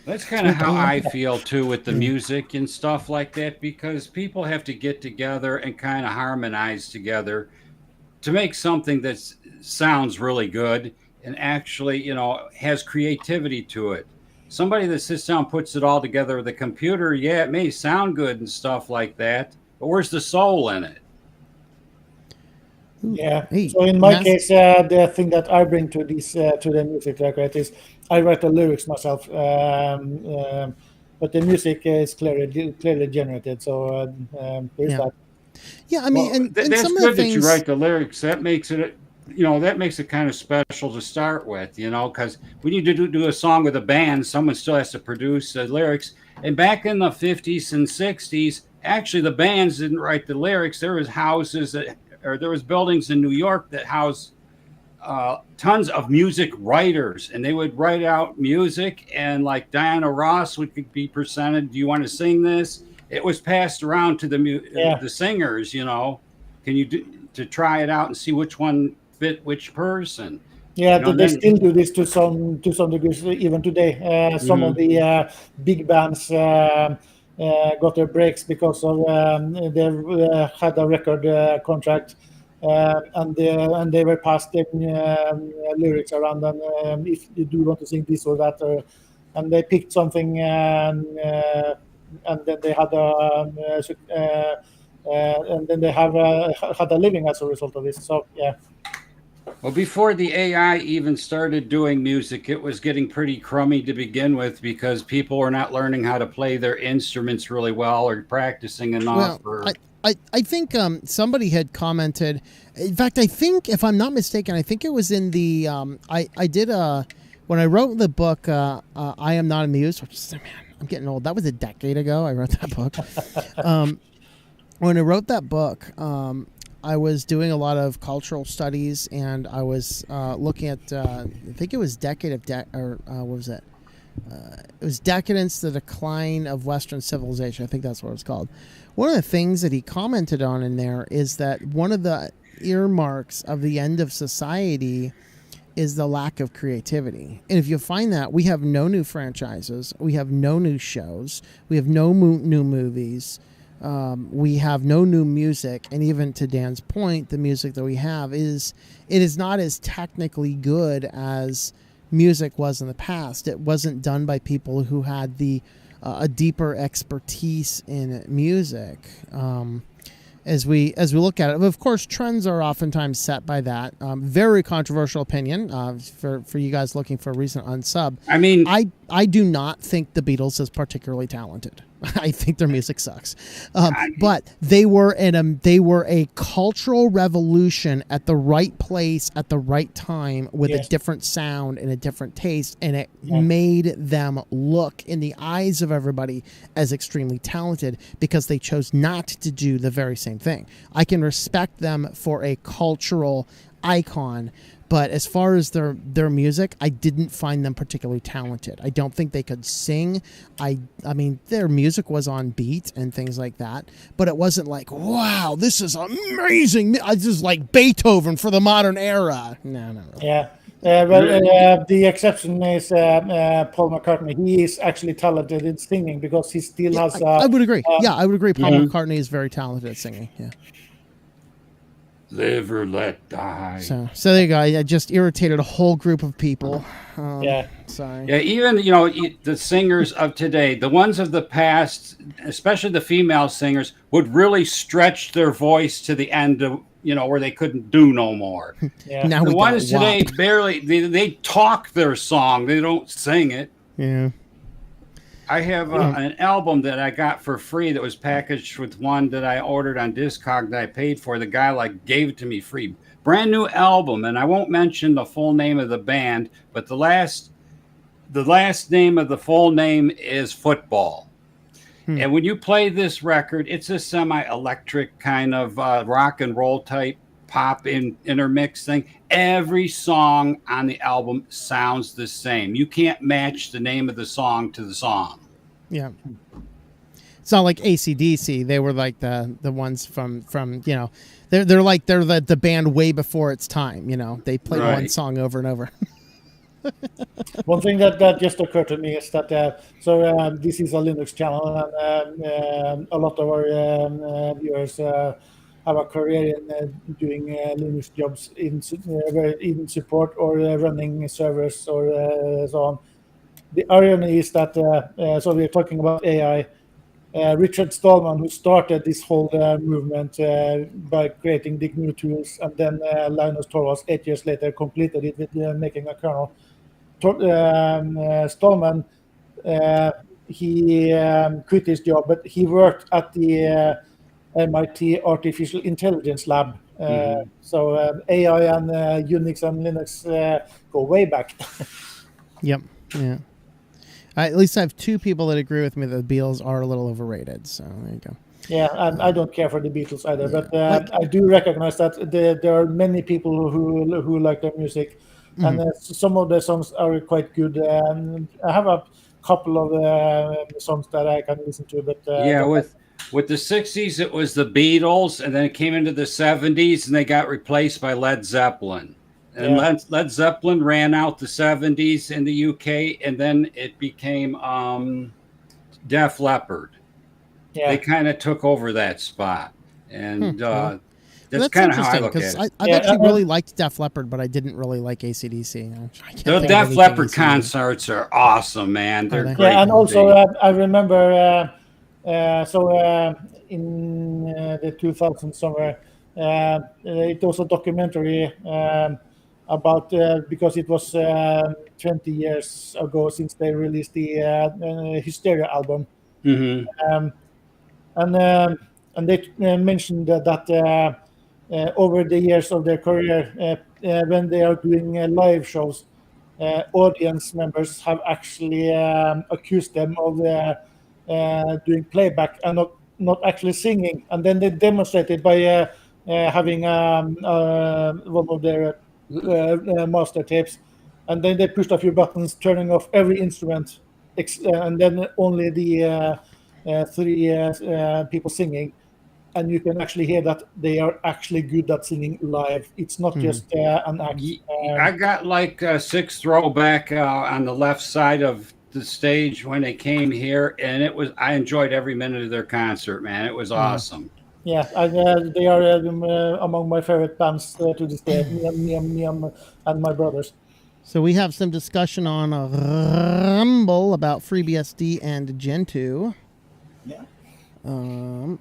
That's kind of how I feel too with the music and stuff like that, because people have to get together and kind of harmonize together to make something that sounds really good and actually, has creativity to it. Somebody that sits down, puts it all together with a computer, yeah, it may sound good and stuff like that, but where's the soul in it? Yeah. So in my case, the thing that I bring to this to the music record is I write the lyrics myself, but the music is clearly generated. So there's that. Yeah, I mean, and that's some good of the things that you write the lyrics. That makes it, that makes it kind of special to start with, because when you do a song with a band, someone still has to produce the lyrics. And back in the 50s and 60s, actually the bands didn't write the lyrics. There was there was buildings in New York that housed tons of music writers, and they would write out music, and like Diana Ross would be presented. Do you want to sing this? It was passed around to the singers, Can you to try it out and see which one fit which person? Yeah, they still do this to some degree even today. Some of the big bands got their breaks because of they had a record contract, and they were passing lyrics around them. If you do want to sing this or that, and they picked something, and then they had had a living as a result of this. So yeah. Well, before the AI even started doing music, it was getting pretty crummy to begin with because people were not learning how to play their instruments really well or practicing enough. Well, I think somebody had commented. In fact, I think, if I'm not mistaken, I think it was in the I did when I wrote the book I Am Not Amused, which is, man, I'm getting old. That was a decade ago. I wrote that book. When I wrote that book, I was doing a lot of cultural studies, and I was looking at, I think it was what was it? It was Decadence, the Decline of Western Civilization. I think that's what it's called. One of the things that he commented on in there is that one of the earmarks of the end of society is the lack of creativity. And if you find that, we have no new franchises, we have no new shows, we have no new movies, we have no new music, and even to Dan's point, the music that we have is not as technically good as music was in the past. It wasn't done by people who had a deeper expertise in music. As we look at it, of course, trends are oftentimes set by that. Very controversial opinion for you guys looking for a recent unsub. I mean, I do not think the Beatles is particularly talented. I think their music sucks, but they were a cultural revolution at the right place at the right time with a different sound and a different taste, and it made them look in the eyes of everybody as extremely talented because they chose not to do the very same thing. I can respect them for a cultural icon. But as far as their music, I didn't find them particularly talented. I don't think they could sing. I mean, their music was on beat and things like that, but it wasn't like, wow, this is amazing. This is like Beethoven for the modern era. No. Yeah. The exception is Paul McCartney. He is actually talented in singing because he still has. I would agree. I would agree. Paul McCartney is very talented at singing. Yeah. Live or let die. So there you go. I just irritated a whole group of people. Sorry. Yeah, even the singers of today, the ones of the past, especially the female singers, would really stretch their voice to the end of where they couldn't do no more. Yeah. Now The ones today barely they talk their song, they don't sing it. Yeah. I have an album that I got for free that was packaged with one that I ordered on Discog that I paid for. The guy gave it to me free. Brand new album, and I won't mention the full name of the band, but the last name of the full name is Football. And when you play this record, it's a semi-electric kind of rock and roll type pop intermix thing. Every song on the album sounds the same. You can't match the name of the song to the song. Yeah. It's not like AC/DC. They were like the ones from they're the band way before its time. They played one song over and over. One thing that just occurred to me is that this is a Linux channel, and a lot of our viewers have a career in doing Linux jobs in support or running servers or so on. The irony is that so we're talking about AI. Richard Stallman, who started this whole movement by creating the GNU tools, and then Linus Torvalds 8 years later completed it with making a kernel. Stallman, he quit his job, but he worked at the MIT Artificial Intelligence Lab. So AI and Unix and Linux go way back. Yep. Yeah. At least I have two people that agree with me that the Beatles are a little overrated. So there you go. Yeah, and I don't care for the Beatles either, but I do recognize that there are many people who like their music, and some of the songs are quite good. I have a couple of songs that I can listen to, but with the 60s, it was the Beatles, and then it came into the 70s, and they got replaced by Led Zeppelin. And Led Zeppelin ran out the 70s in the UK, and then it became Def Leppard. Yeah. They kind of took over that spot. And that's kind of how I look at it. I actually really liked Def Leppard, but I didn't really like AC/DC. The Def Leppard concerts are awesome, man. They're great. Yeah, and also I remember in the 2000s somewhere, it was a documentary about because it was 20 years ago since they released the Hysteria album. And they mentioned that over the years of their career, when they are doing live shows, audience members have actually accused them of doing playback and not actually singing. And then they demonstrated by having one of their master tapes, and then they pushed a few buttons, turning off every instrument, and then only the three people singing, and you can actually hear that they are actually good at singing live. It's not just an act. I got like sixth row back on the left side of the stage when they came here, and I enjoyed every minute of their concert, man. It was awesome. Yeah, they are among my favorite bands to this day, me and my brothers. So we have some discussion on Rumble about FreeBSD and Gentoo. Yeah. And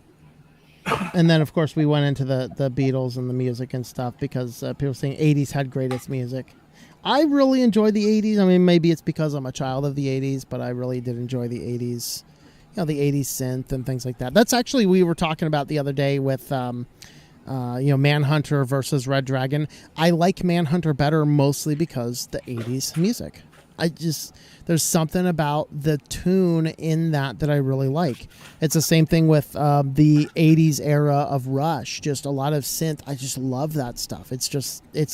then, of course, we went into the Beatles and the music and stuff because people were saying 80s had greatest music. I really enjoyed the 80s. I mean, maybe it's because I'm a child of the 80s, but I really did enjoy the 80s. The 80s synth and things like that. That's actually, we were talking about the other day with, Manhunter versus Red Dragon. I like Manhunter better mostly because the 80s music. there's something about the tune in that I really like. It's the same thing with the 80s era of Rush, just a lot of synth. I just love that stuff.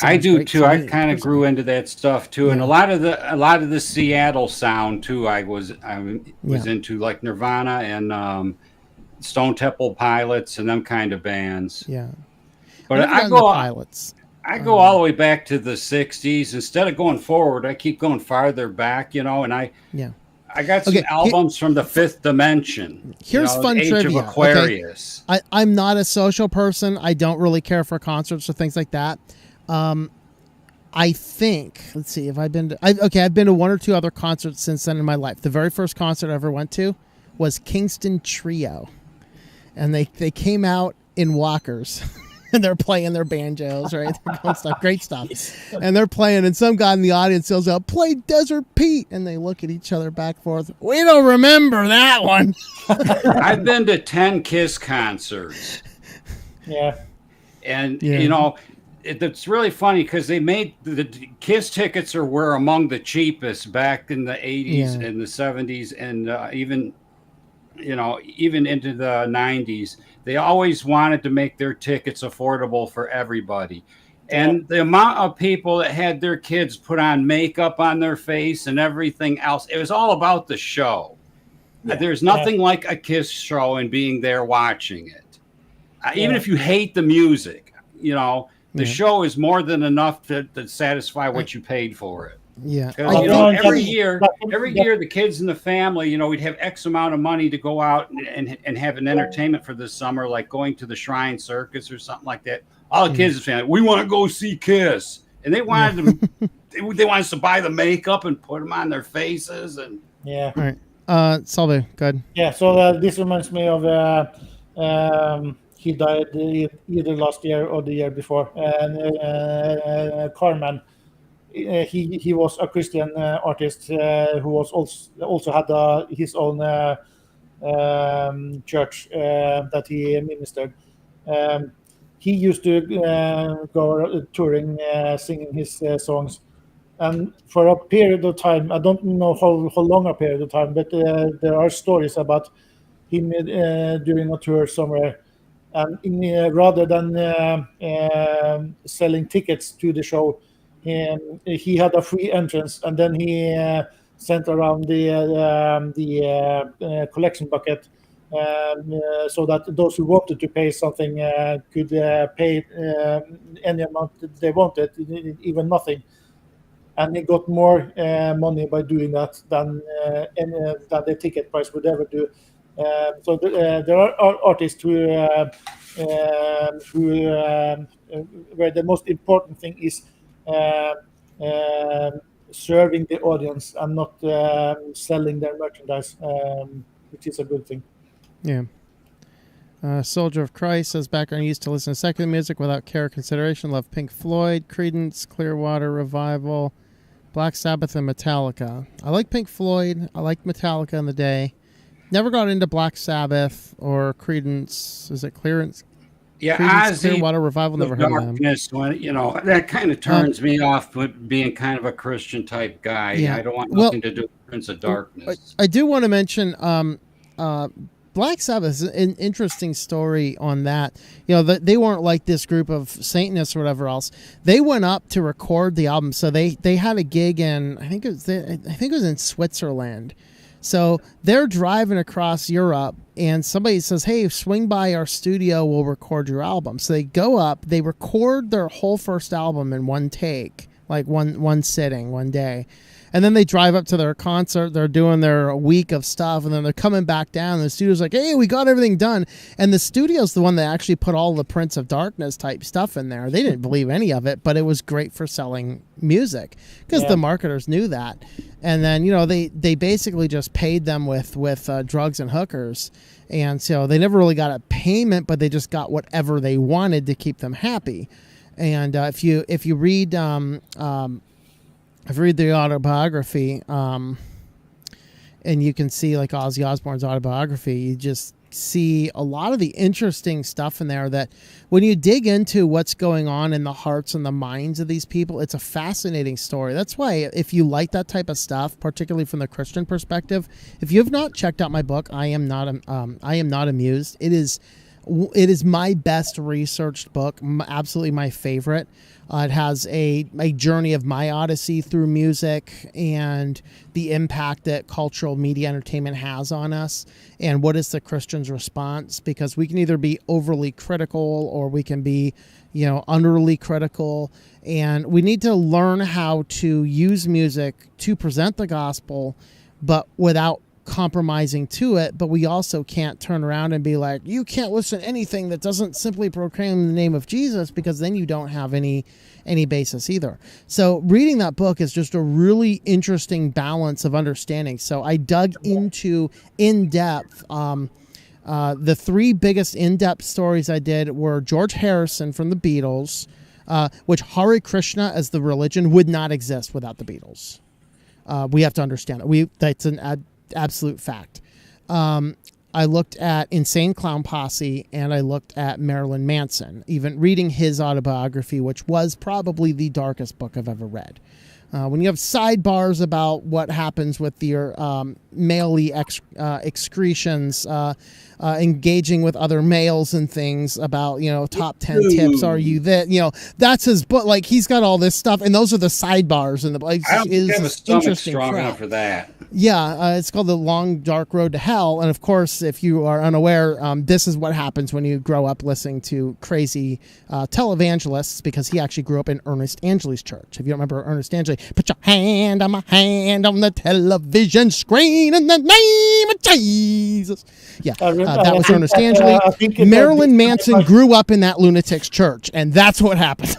I do too. I kind of grew into that stuff too. And a lot of the Seattle sound too, I was into, like Nirvana and Stone Temple Pilots and them kind of bands. Yeah. But I go all the way back to the 60s. Instead of going forward, I keep going farther back, and I got some albums from the Fifth Dimension. Here's fun Age trivia. of Aquarius. Okay. I'm not a social person. I don't really care for concerts or things like that. I think, let's see, I've been to one or two other concerts since then in my life. The very first concert I ever went to was Kingston Trio. And they came out in walkers. And they're playing their banjos, right? They're doing stuff, great stuff. And they're playing, and some guy in the audience yells out, "Play Desert Pete!" And they look at each other back and forth. We don't remember that one. I've been to 10 Kiss concerts. Yeah. And, it's really funny because they made the Kiss tickets were among the cheapest back in the 80s and the 70s and even into the 90s. They always wanted to make their tickets affordable for everybody. And the amount of people that had their kids put on makeup on their face and everything else, it was all about the show. Yeah. There's nothing like a Kiss show and being there watching it. Even if you hate the music, the show is more than enough to satisfy what you paid for it. Yeah. Every year, the kids in the family, we'd have X amount of money to go out and have an entertainment for this summer, like going to the Shrine Circus or something like that. All the kids in the family, we want to go see Kiss, and they wanted they wanted us to buy the makeup and put them on their faces, and All right, Salve, go ahead. Yeah. So this reminds me of he died either last year or the year before, and Carmen. He was a Christian artist who was also had his own church that he ministered. He used to go touring, singing his songs, and for a period of time, I don't know how long a period of time, but there are stories about him during a tour somewhere, and rather than selling tickets to the show, he had a free entrance, and then he sent around the collection bucket so that those who wanted to pay something could pay any amount that they wanted, even nothing. And he got more money by doing that than the ticket price would ever do. So there are artists where the most important thing is serving the audience and not selling their merchandise, which is a good thing. Yeah. Soldier of Christ says, background used to listen to secular music without care or consideration. Love Pink Floyd, Creedence, Clearwater Revival, Black Sabbath, and Metallica. I like Pink Floyd. I liked Metallica in the day. Never got into Black Sabbath or Creedence. Is it Clearance? Yeah, Creedence, Clearwater Revival. Never heard of them. When, that kind of turns me off with being kind of a Christian type guy. Yeah. I don't want nothing to do with Prince of Darkness. I do want to mention Black Sabbath is an interesting story on that. They weren't like this group of Satanists or whatever else. They went up to record the album. So they had a gig in I think it was in Switzerland. So they're driving across Europe, and somebody says, "Hey, swing by our studio. We'll record your album." So they go up. They record their whole first album in one take, like one sitting, one day. And then they drive up to their concert. They're doing their week of stuff, and then they're coming back down. And the studio's like, "Hey, we got everything done." And the studio's the one that actually put all the Prince of Darkness type stuff in there. They didn't believe any of it, but it was great for selling music because the marketers knew that. And then they basically just paid them with drugs and hookers, and so they never really got a payment, but they just got whatever they wanted to keep them happy. And if you read I've read the autobiography, and you can see like Ozzy Osbourne's autobiography. see a lot of the interesting stuff in there that when you dig into what's going on in the hearts and the minds of these people, it's a fascinating story. That's why if you like that type of stuff, particularly from the Christian perspective, if you have not checked out my book, I am not amused. It is my best researched book, absolutely my favorite. It has a journey of my odyssey through music and the impact that cultural media entertainment has on us, and what is the Christian's response, because we can either be overly critical or we can be, underly critical, and we need to learn how to use music to present the gospel, but without compromising to it. But we also can't turn around and be like, you can't listen to anything that doesn't simply proclaim the name of Jesus, because then you don't have any basis either. So reading that book is just a really interesting balance of understanding. So I dug into in depth. The three biggest in-depth stories I did were George Harrison from the Beatles, which Hare Krishna as the religion would not exist without the Beatles. We have to understand it. That's an absolute fact. I looked at Insane Clown Posse, and I looked at Marilyn Manson, even reading his autobiography, which was probably the darkest book I've ever read. When you have sidebars about what happens with your male-y excretions, engaging with other males and things about, top 10 tips, are you that, that's his book. Like, he's got all this stuff, and those are the sidebars in the book. I don't have a stomach strong enough for that. Yeah, it's called The Long Dark Road to Hell. And of course, if you are unaware, this is what happens when you grow up listening to crazy televangelists, because he actually grew up in Ernest Angley's church. If you don't remember Ernest Angley, put your hand on my hand on the television screen in the name of Jesus. Yeah, that was Ernest Angley. Marilyn Manson grew up in that lunatic's church, and that's what happened.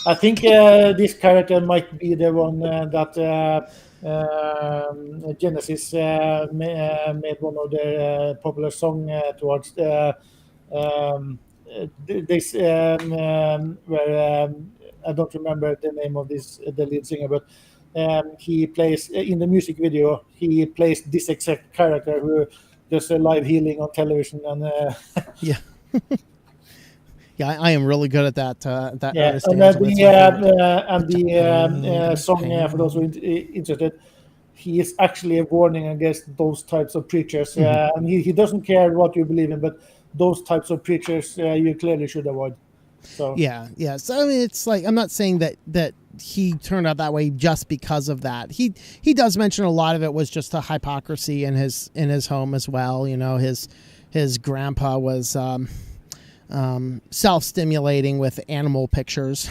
I think this character might be the one that Genesis made one of their popular song towards this where I don't remember the name of the lead singer, but he plays in the music video. He plays this exact character who does a live healing on television, and yeah. Yeah, I am really good at that. Yeah, and the song, for those who are interested, he is actually a warning against those types of preachers. And he doesn't care what you believe in, but those types of preachers you clearly should avoid. So yeah. So I mean, it's like, I'm not saying that he turned out that way just because of that. He does mention a lot of it was just a hypocrisy in his home as well. His grandpa was self-stimulating with animal pictures.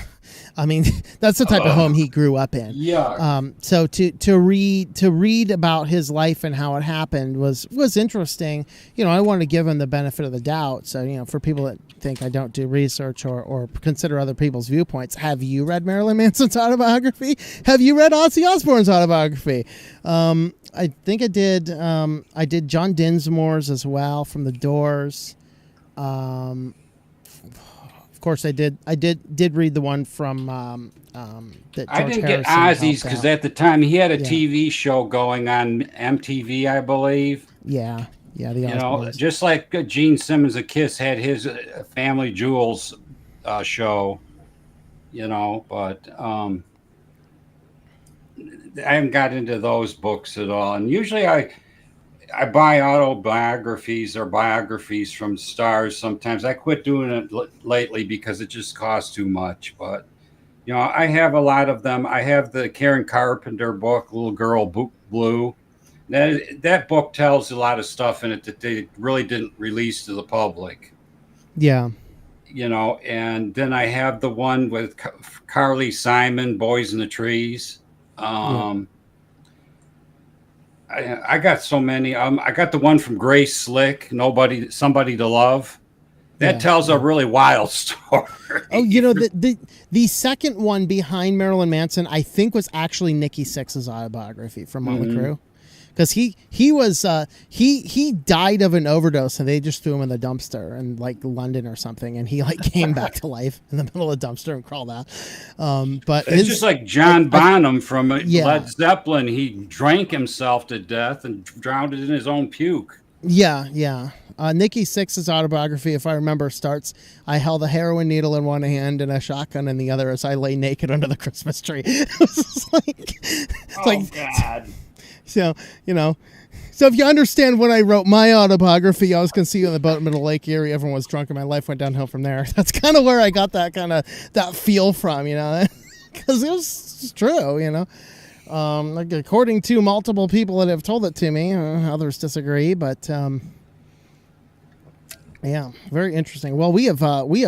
I mean, that's the type of home he grew up in. Yeah. So to read about his life and how it happened was interesting. I want to give him the benefit of the doubt. So, for people that think I don't do research or consider other people's viewpoints, have you read Marilyn Manson's autobiography? Have you read Ozzy Osbourne's autobiography? I think I did. I did John Dinsmore's as well, from The Doors. Of course, I did read the one from that George I didn't Harrison get Ozzy's because helped at the time he had a TV show going on MTV, I believe. out. Yeah, the Osbournes. Just like Gene Simmons of Kiss had his Family Jewels show. But I haven't got into those books at all. And usually I buy autobiographies or biographies from stars sometimes. I quit doing it lately because it just costs too much. But, I have a lot of them. I have the Karen Carpenter book, Little Girl Blue. That book tells a lot of stuff in it that they really didn't release to the public. Yeah. And then I have the one with Carly Simon, Boys in the Trees. I got so many. I got the one from Grace Slick, Somebody to Love. That tells a really wild story. Oh, the second one behind Marilyn Manson, I think, was actually Nikki Sixx's autobiography from Motley Crue. Because he died of an overdose, and they just threw him in the dumpster in London or something, and he came back to life in the middle of the dumpster and crawled out. But it's just like John Bonham from Led Zeppelin. He drank himself to death and drowned it in his own puke. Yeah. Nikki Sixx's autobiography, if I remember, starts, "I held a heroin needle in one hand and a shotgun in the other as I lay naked under the Christmas tree." It was just God. So, so if you understand when I wrote my autobiography, I was going to see you on the boat in the middle of Lake Erie. Everyone was drunk and my life went downhill from there. That's kind of where I got that feel from, because it was true, like according to multiple people that have told it to me. Others disagree, but yeah, very interesting. Well, we have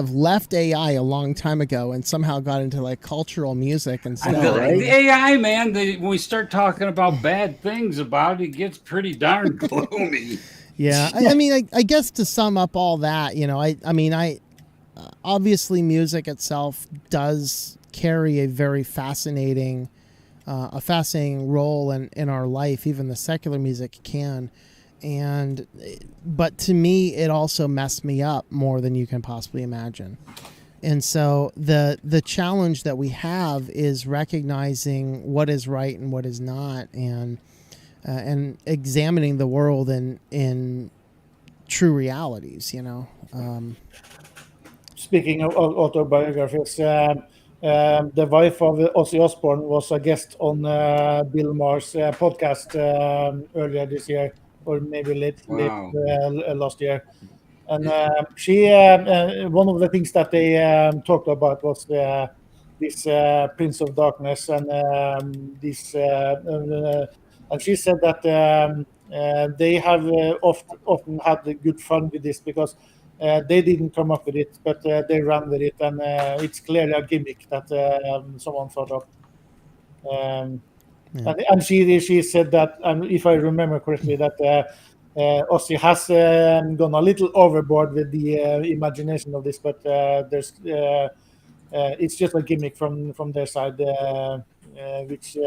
left AI a long time ago and somehow got into like cultural music and stuff. The AI, man, when we start talking about bad things about it, it gets pretty darn gloomy. Yeah, I guess to sum up all that, I obviously music itself does carry a very fascinating role in our life. Even the secular music can. But to me, it also messed me up more than you can possibly imagine. And so the challenge that we have is recognizing what is right and what is not, and examining the world in true realities. Speaking of autobiographies, the wife of Ozzy Osbourne was a guest on Bill Maher's podcast earlier this year, or maybe late last year. And she, one of the things that they talked about was this Prince of Darkness, and and she said that they have often had good fun with this, because they didn't come up with it, but they ran with it, and it's clearly a gimmick that someone thought of. And she said that, and if I remember correctly, that Ozzy has gone a little overboard with the imagination of this, but there's it's just a gimmick from their side, which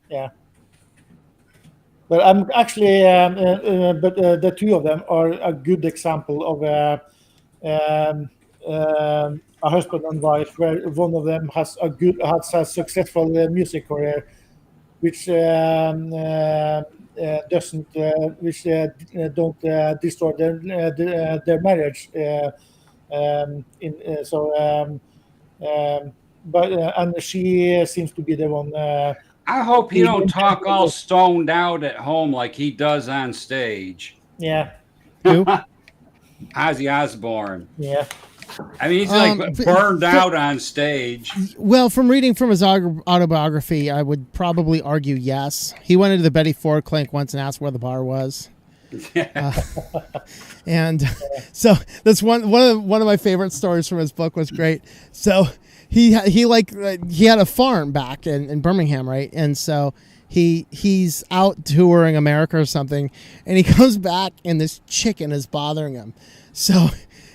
yeah. But I'm actually, but the two of them are a good example of a husband and wife, where one of them has a successful music career, which doesn't, which don't destroy their marriage. But and she seems to be the one. I hope he don't talk all stoned out at home like he does on stage. Yeah. Who? Ozzy Osbourne. Yeah. I mean, he's like burned out on stage. Well, from reading from his autobiography, I would probably argue yes. He went into the Betty Ford Clink once and asked where the bar was. And so that's one of my favorite stories from his book. Was great. So he had a farm back in Birmingham, right? And so he's out touring America or something, and he comes back and this chicken is bothering him. So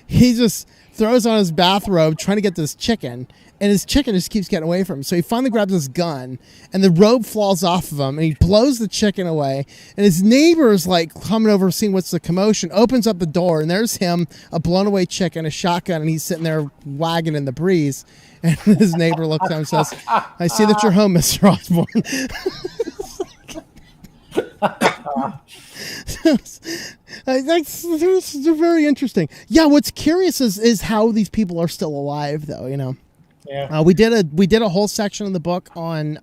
he just throws on his bathrobe trying to get this chicken, and his chicken just keeps getting away from him. So he finally grabs his gun, and the robe falls off of him, and he blows the chicken away. And his neighbor is like coming over, seeing what's the commotion, opens up the door, and there's him, a blown away chicken, a shotgun, and he's sitting there wagging in the breeze. And his neighbor looks at him and says, "I see that you're home, Mr. Osborne." That's very interesting. Yeah, what's curious is how these people are still alive, though. Yeah. We did a whole section in the book on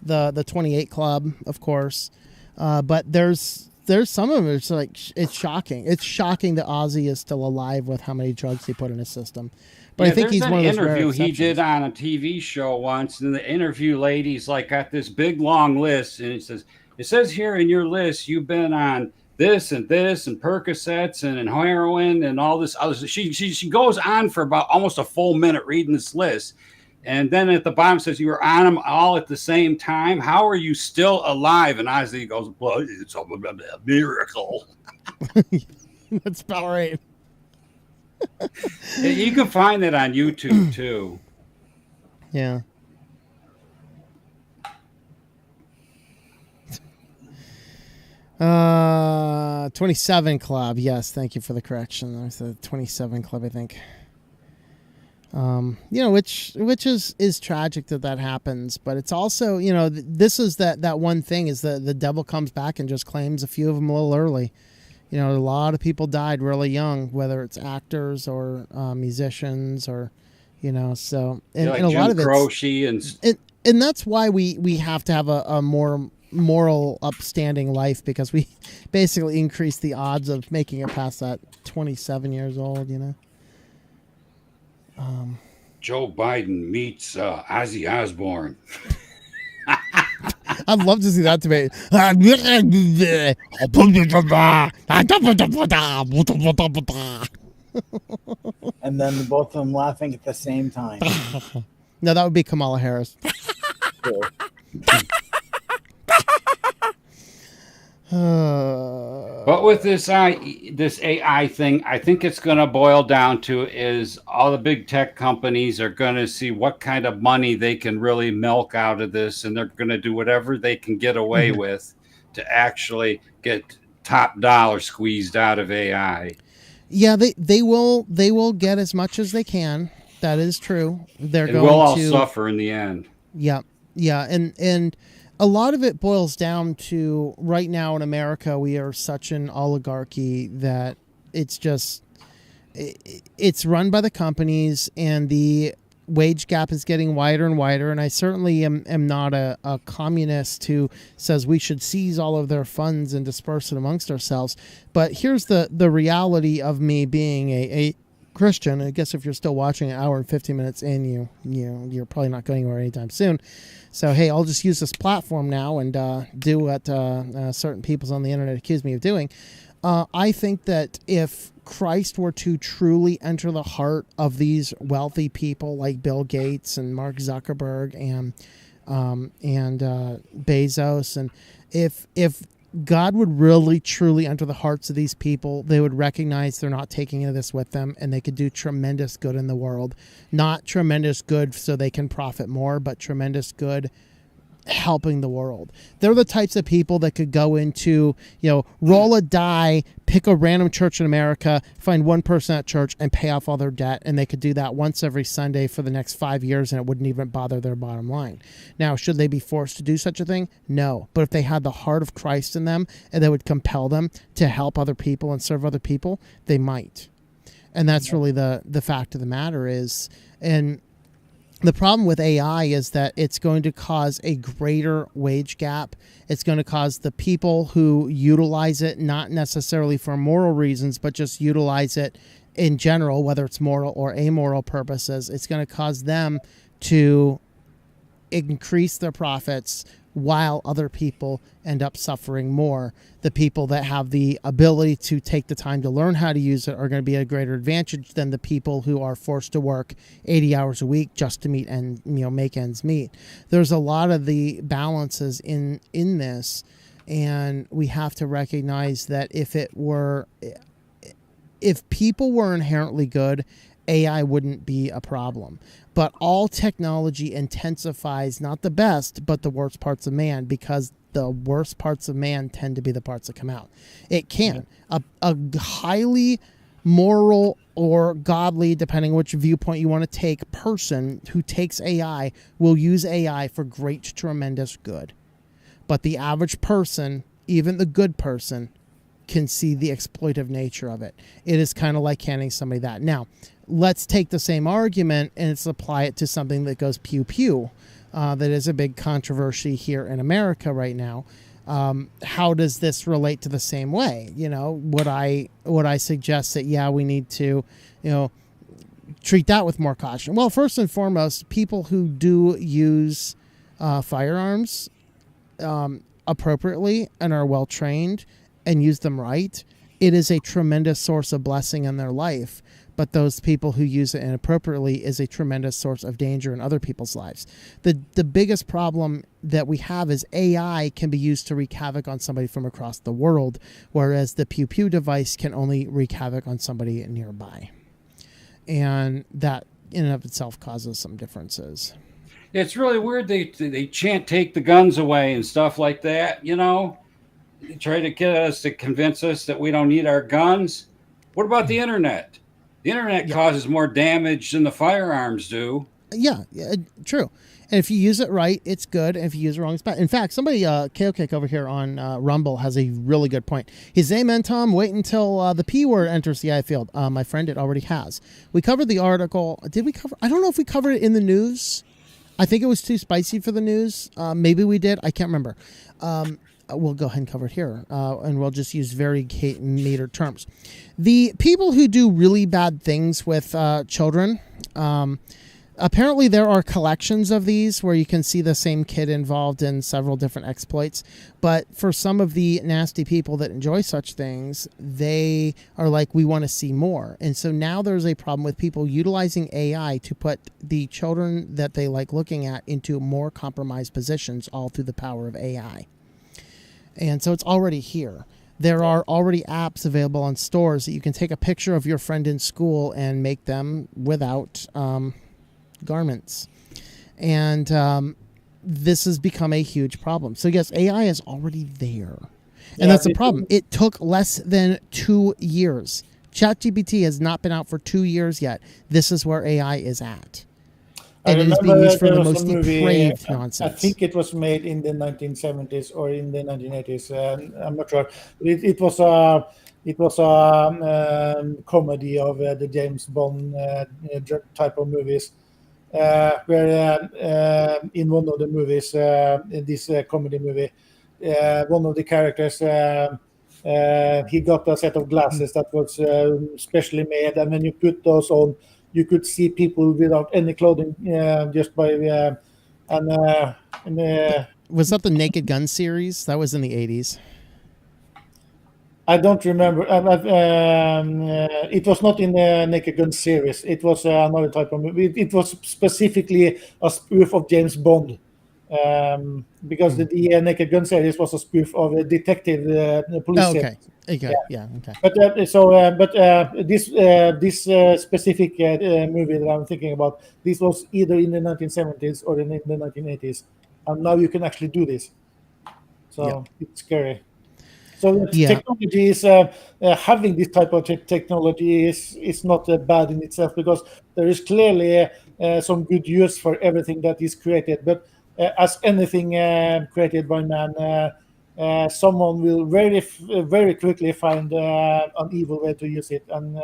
the 28 Club, of course, but there's some of it. It's shocking. It's shocking that Ozzy is still alive with how many drugs he put in his system. But I think he's one of those rare exceptions. He did on a TV show once, and the interview lady's like got this big long list, and it says here in your list you've been on this and Percocets and heroin and all this other. She goes on for about almost a full minute reading this list, and then at the bottom says you were on them all at the same time. How are you still alive? And Ozzy goes, "Well, it's a miracle." That's about right. Yeah, you can find it on YouTube too. Yeah. Uh, 27 Club. Yes, thank you for the correction. There's the 27 Club, I think. Which is tragic that happens, but it's also, this is that one thing is the devil comes back and just claims a few of them a little early. You know, a lot of people died really young, whether it's actors or musicians or, you know, so Like and a lot Jim of it's Croce and that's why we have to have a more moral, upstanding life, because we basically increase the odds of making it past that 27 years old. You know. Joe Biden meets Ozzy Osbourne. I'd love to see that debate. And then both of them laughing at the same time. No, that would be Kamala Harris. Cool. But with this AI thing, I think it's going to boil down to is all the big tech companies are going to see what kind of money they can really milk out of this, and they're going to do whatever they can get away with to actually get top dollar squeezed out of AI. Yeah, they will get as much as they can. That is true. They're going we'll all to suffer in the end. Yeah, and a lot of it boils down to right now in America, we are such an oligarchy that it's just it's run by the companies, and the wage gap is getting wider and wider. And I certainly am not a communist who says we should seize all of their funds and disperse it amongst ourselves. But here's the reality of me being a Christian. I guess if you're still watching an hour and 15 minutes in, you're probably not going anywhere anytime soon. So, hey, I'll just use this platform now and do what certain people on the internet accuse me of doing. I think that if Christ were to truly enter the heart of these wealthy people like Bill Gates and Mark Zuckerberg and Bezos, and if God would really truly enter the hearts of these people, they would recognize they're not taking any of this with them, and they could do tremendous good in the world. Not tremendous good so they can profit more, but tremendous good helping the world. They're the types of people that could go into, roll a die, pick a random church in America, find one person at church and pay off all their debt. And they could do that once every Sunday for the next 5 years, and it wouldn't even bother their bottom line. Now, should they be forced to do such a thing? No. But if they had the heart of Christ in them and that would compel them to help other people and serve other people, they might. And that's really the fact of the matter is, and the problem with AI is that it's going to cause a greater wage gap. It's going to cause the people who utilize it, not necessarily for moral reasons, but just utilize it in general, whether it's moral or amoral purposes. It's going to cause them to increase their profits while other people end up suffering more. The people that have the ability to take the time to learn how to use it are going to be a greater advantage than the people who are forced to work 80 hours a week just to meet and make ends meet. There's a lot of the balances in this, and we have to recognize that if people were inherently good, AI wouldn't be a problem. But all technology intensifies not the best, but the worst parts of man, because the worst parts of man tend to be the parts that come out. It can. A highly moral or godly, depending on which viewpoint you want to take, person who takes AI will use AI for great, tremendous good. But the average person, even the good person, can see the exploitive nature of it. It is kind of like handing somebody that. Now, let's take the same argument and let's apply it to something that goes pew pew. That is a big controversy here in America right now. How does this relate to the same way? Would I suggest that we need to, treat that with more caution? Well, first and foremost, people who do use firearms appropriately and are well trained and use them right, it is a tremendous source of blessing in their life. But those people who use it inappropriately is a tremendous source of danger in other people's lives. The biggest problem that we have is AI can be used to wreak havoc on somebody from across the world, whereas the Pew Pew device can only wreak havoc on somebody nearby. And that in and of itself causes some differences. It's really weird. They can't take the guns away and stuff like that, They try to get us to convince us that we don't need our guns. What about the internet? The internet causes more damage than the firearms do. Yeah, true. And if you use it right, it's good. And if you use it wrong, it's bad. In fact, somebody, Kick over here on Rumble has a really good point. His amen, Tom. Wait until the P word enters the I field. My friend, it already has. We covered the article. Did we cover? I don't know if we covered it in the news. I think it was too spicy for the news. Maybe we did. I can't remember. We'll go ahead and cover it here, and we'll just use very metered terms. The people who do really bad things with children. Apparently, there are collections of these where you can see the same kid involved in several different exploits. But for some of the nasty people that enjoy such things, they are like, we want to see more. And so now there's a problem with people utilizing AI to put the children that they like looking at into more compromised positions, all through the power of AI. And so it's already here. There are already apps available on stores that you can take a picture of your friend in school and make them without garments. And this has become a huge problem. So yes, AI is already there. And that's the problem. It took less than 2 years. ChatGPT has not been out for 2 years yet. This is where AI is at. And it is being used for the most depraved nonsense. I think it was made in the 1970s or in the 1980s. I'm not sure. It was a comedy of the James Bond type of movies. Where in one of the movies, in this comedy movie, one of the characters, he got a set of glasses that was specially made, and when you put those on, you could see people without any clothing, just by was that the Naked Gun series? That was in the 80s. I don't remember. It was not in the Naked Gun series. It was another type of movie. It was specifically a spoof of James Bond, because the Naked Gun series was a spoof of a detective police. Oh, okay. Okay. Yeah. Okay. But this specific movie that I'm thinking about, this was either in the 1970s or in the 1980s, and now you can actually do this. So it's scary. So technology is having this type of technology is not bad in itself, because there is clearly some good use for everything that is created. But as anything created by man, someone will very quickly find an evil way to use it. And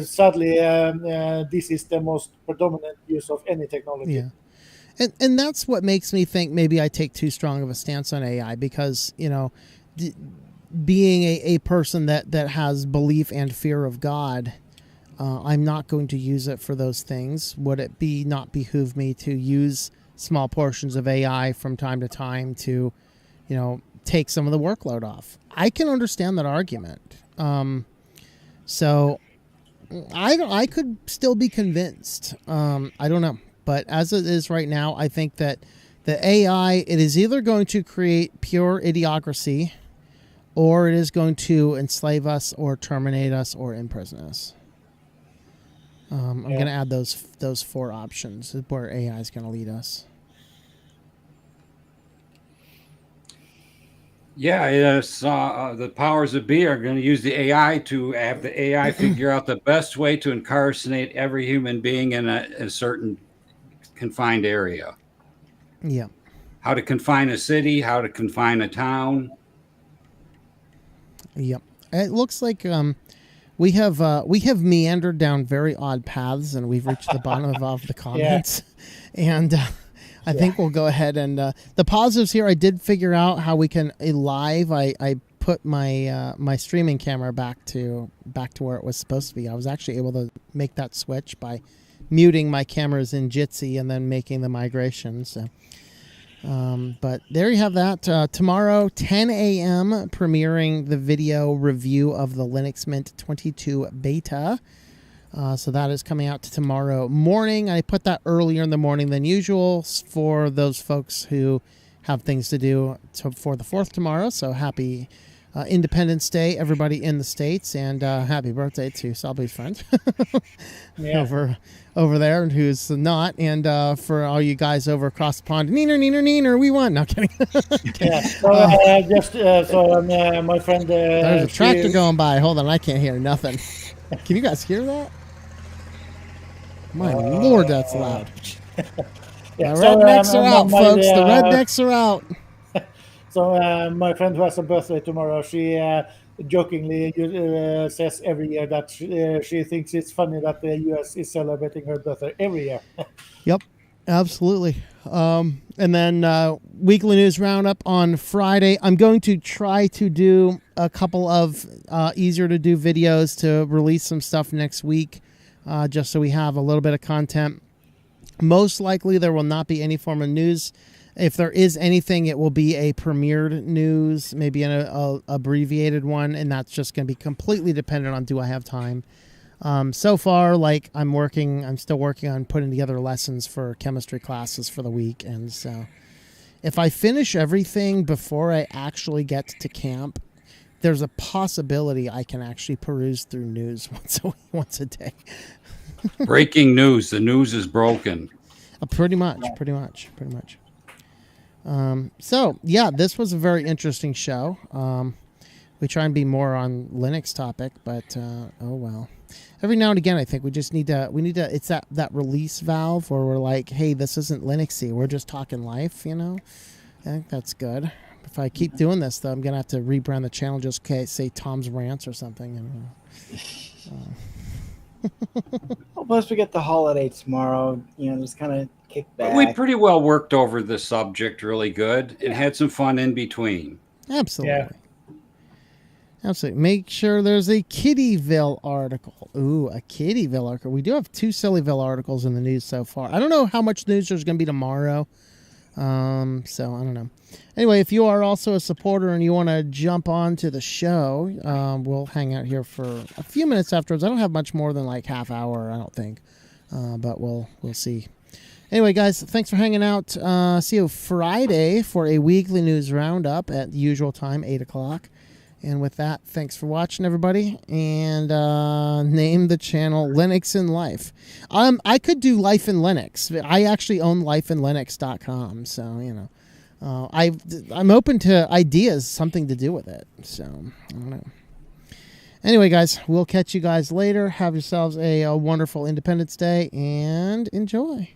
sadly, this is the most predominant use of any technology. Yeah. And that's what makes me think maybe I take too strong of a stance on AI, because, being a person that has belief and fear of God, I'm not going to use it for those things. Would it not behoove me to use small portions of AI from time to time to, take some of the workload off? I can understand that argument. So I could still be convinced. I don't know. But as it is right now, I think that the AI, it is either going to create pure idiocracy, or it is going to enslave us or terminate us or imprison us. I'm going to add those 4 options where AI is going to lead us. Yeah, it's, the powers that be are going to use the AI to have the AI figure out the best way to incarcerate every human being in a certain confined area. Yeah. How to confine a city, how to confine a town. Yep. It looks like we have meandered down very odd paths, and we've reached the bottom of the comments. And I think we'll go ahead and the positives here. I did figure out how we can live. I put my my streaming camera back to where it was supposed to be. I was actually able to make that switch by muting my cameras in Jitsi and then making the migration. So, but there you have that. Tomorrow, 10 a.m., premiering the video review of the Linux Mint 22 beta. So that is coming out tomorrow morning. I put that earlier in the morning than usual for those folks who have things to do for the 4th tomorrow. So happy Independence Day, everybody in the States, and happy birthday to Salby's friend over there, and who's not, and for all you guys over across the pond, neener, we won. No kidding. My friend. There's a tractor going by. Hold on, I can't hear nothing. Can you guys hear that? My Lord, that's loud. Yeah, The so, rednecks are out, my, folks. The rednecks are out. So my friend who has a birthday tomorrow, she jokingly says every year that she thinks it's funny that the U.S. is celebrating her birthday every year. Yep, absolutely. And then weekly news roundup on Friday. I'm going to try to do a couple of easier to do videos to release some stuff next week, just so we have a little bit of content. Most likely there will not be any form of news. If there is anything, it will be a premiered news, maybe an abbreviated one, and that's just going to be completely dependent on do I have time. So far, like I'm still working on putting together lessons for chemistry classes for the week, and so if I finish everything before I actually get to camp, there's a possibility I can actually peruse through news once a day. Breaking news. The news is broken. Pretty much. So yeah, this was a very interesting show. We try and be more on Linux topic, but oh well. Every now and again, I think we need to. It's that release valve where we're like, hey, this isn't Linuxy. We're just talking life, you know. I think that's good. If I keep doing this, though, I'm gonna have to rebrand the channel. Just say Tom's Rants or something. Well, plus we get the holiday tomorrow. You know, just kind of kick back. We pretty well worked over the subject really good and had some fun in between. Absolutely. Yeah. Absolutely. Make sure there's a Kittyville article. Ooh, a Kittyville article. We do have 2 Sillyville articles in the news so far. I don't know how much news there's going to be tomorrow. So I don't know. Anyway, if you are also a supporter and you want to jump on to the show, we'll hang out here for a few minutes afterwards. I don't have much more than like half hour, I don't think. But we'll see. Anyway, guys, thanks for hanging out. See you Friday for a weekly news roundup at the usual time, 8 o'clock. And with that, thanks for watching, everybody. And name the channel Linux in Life. I could do Life in Linux. I actually own lifeinlinux.com. So, you know, I'm open to ideas, something to do with it. So, I don't know. Anyway, guys, we'll catch you guys later. Have yourselves a wonderful Independence Day and enjoy.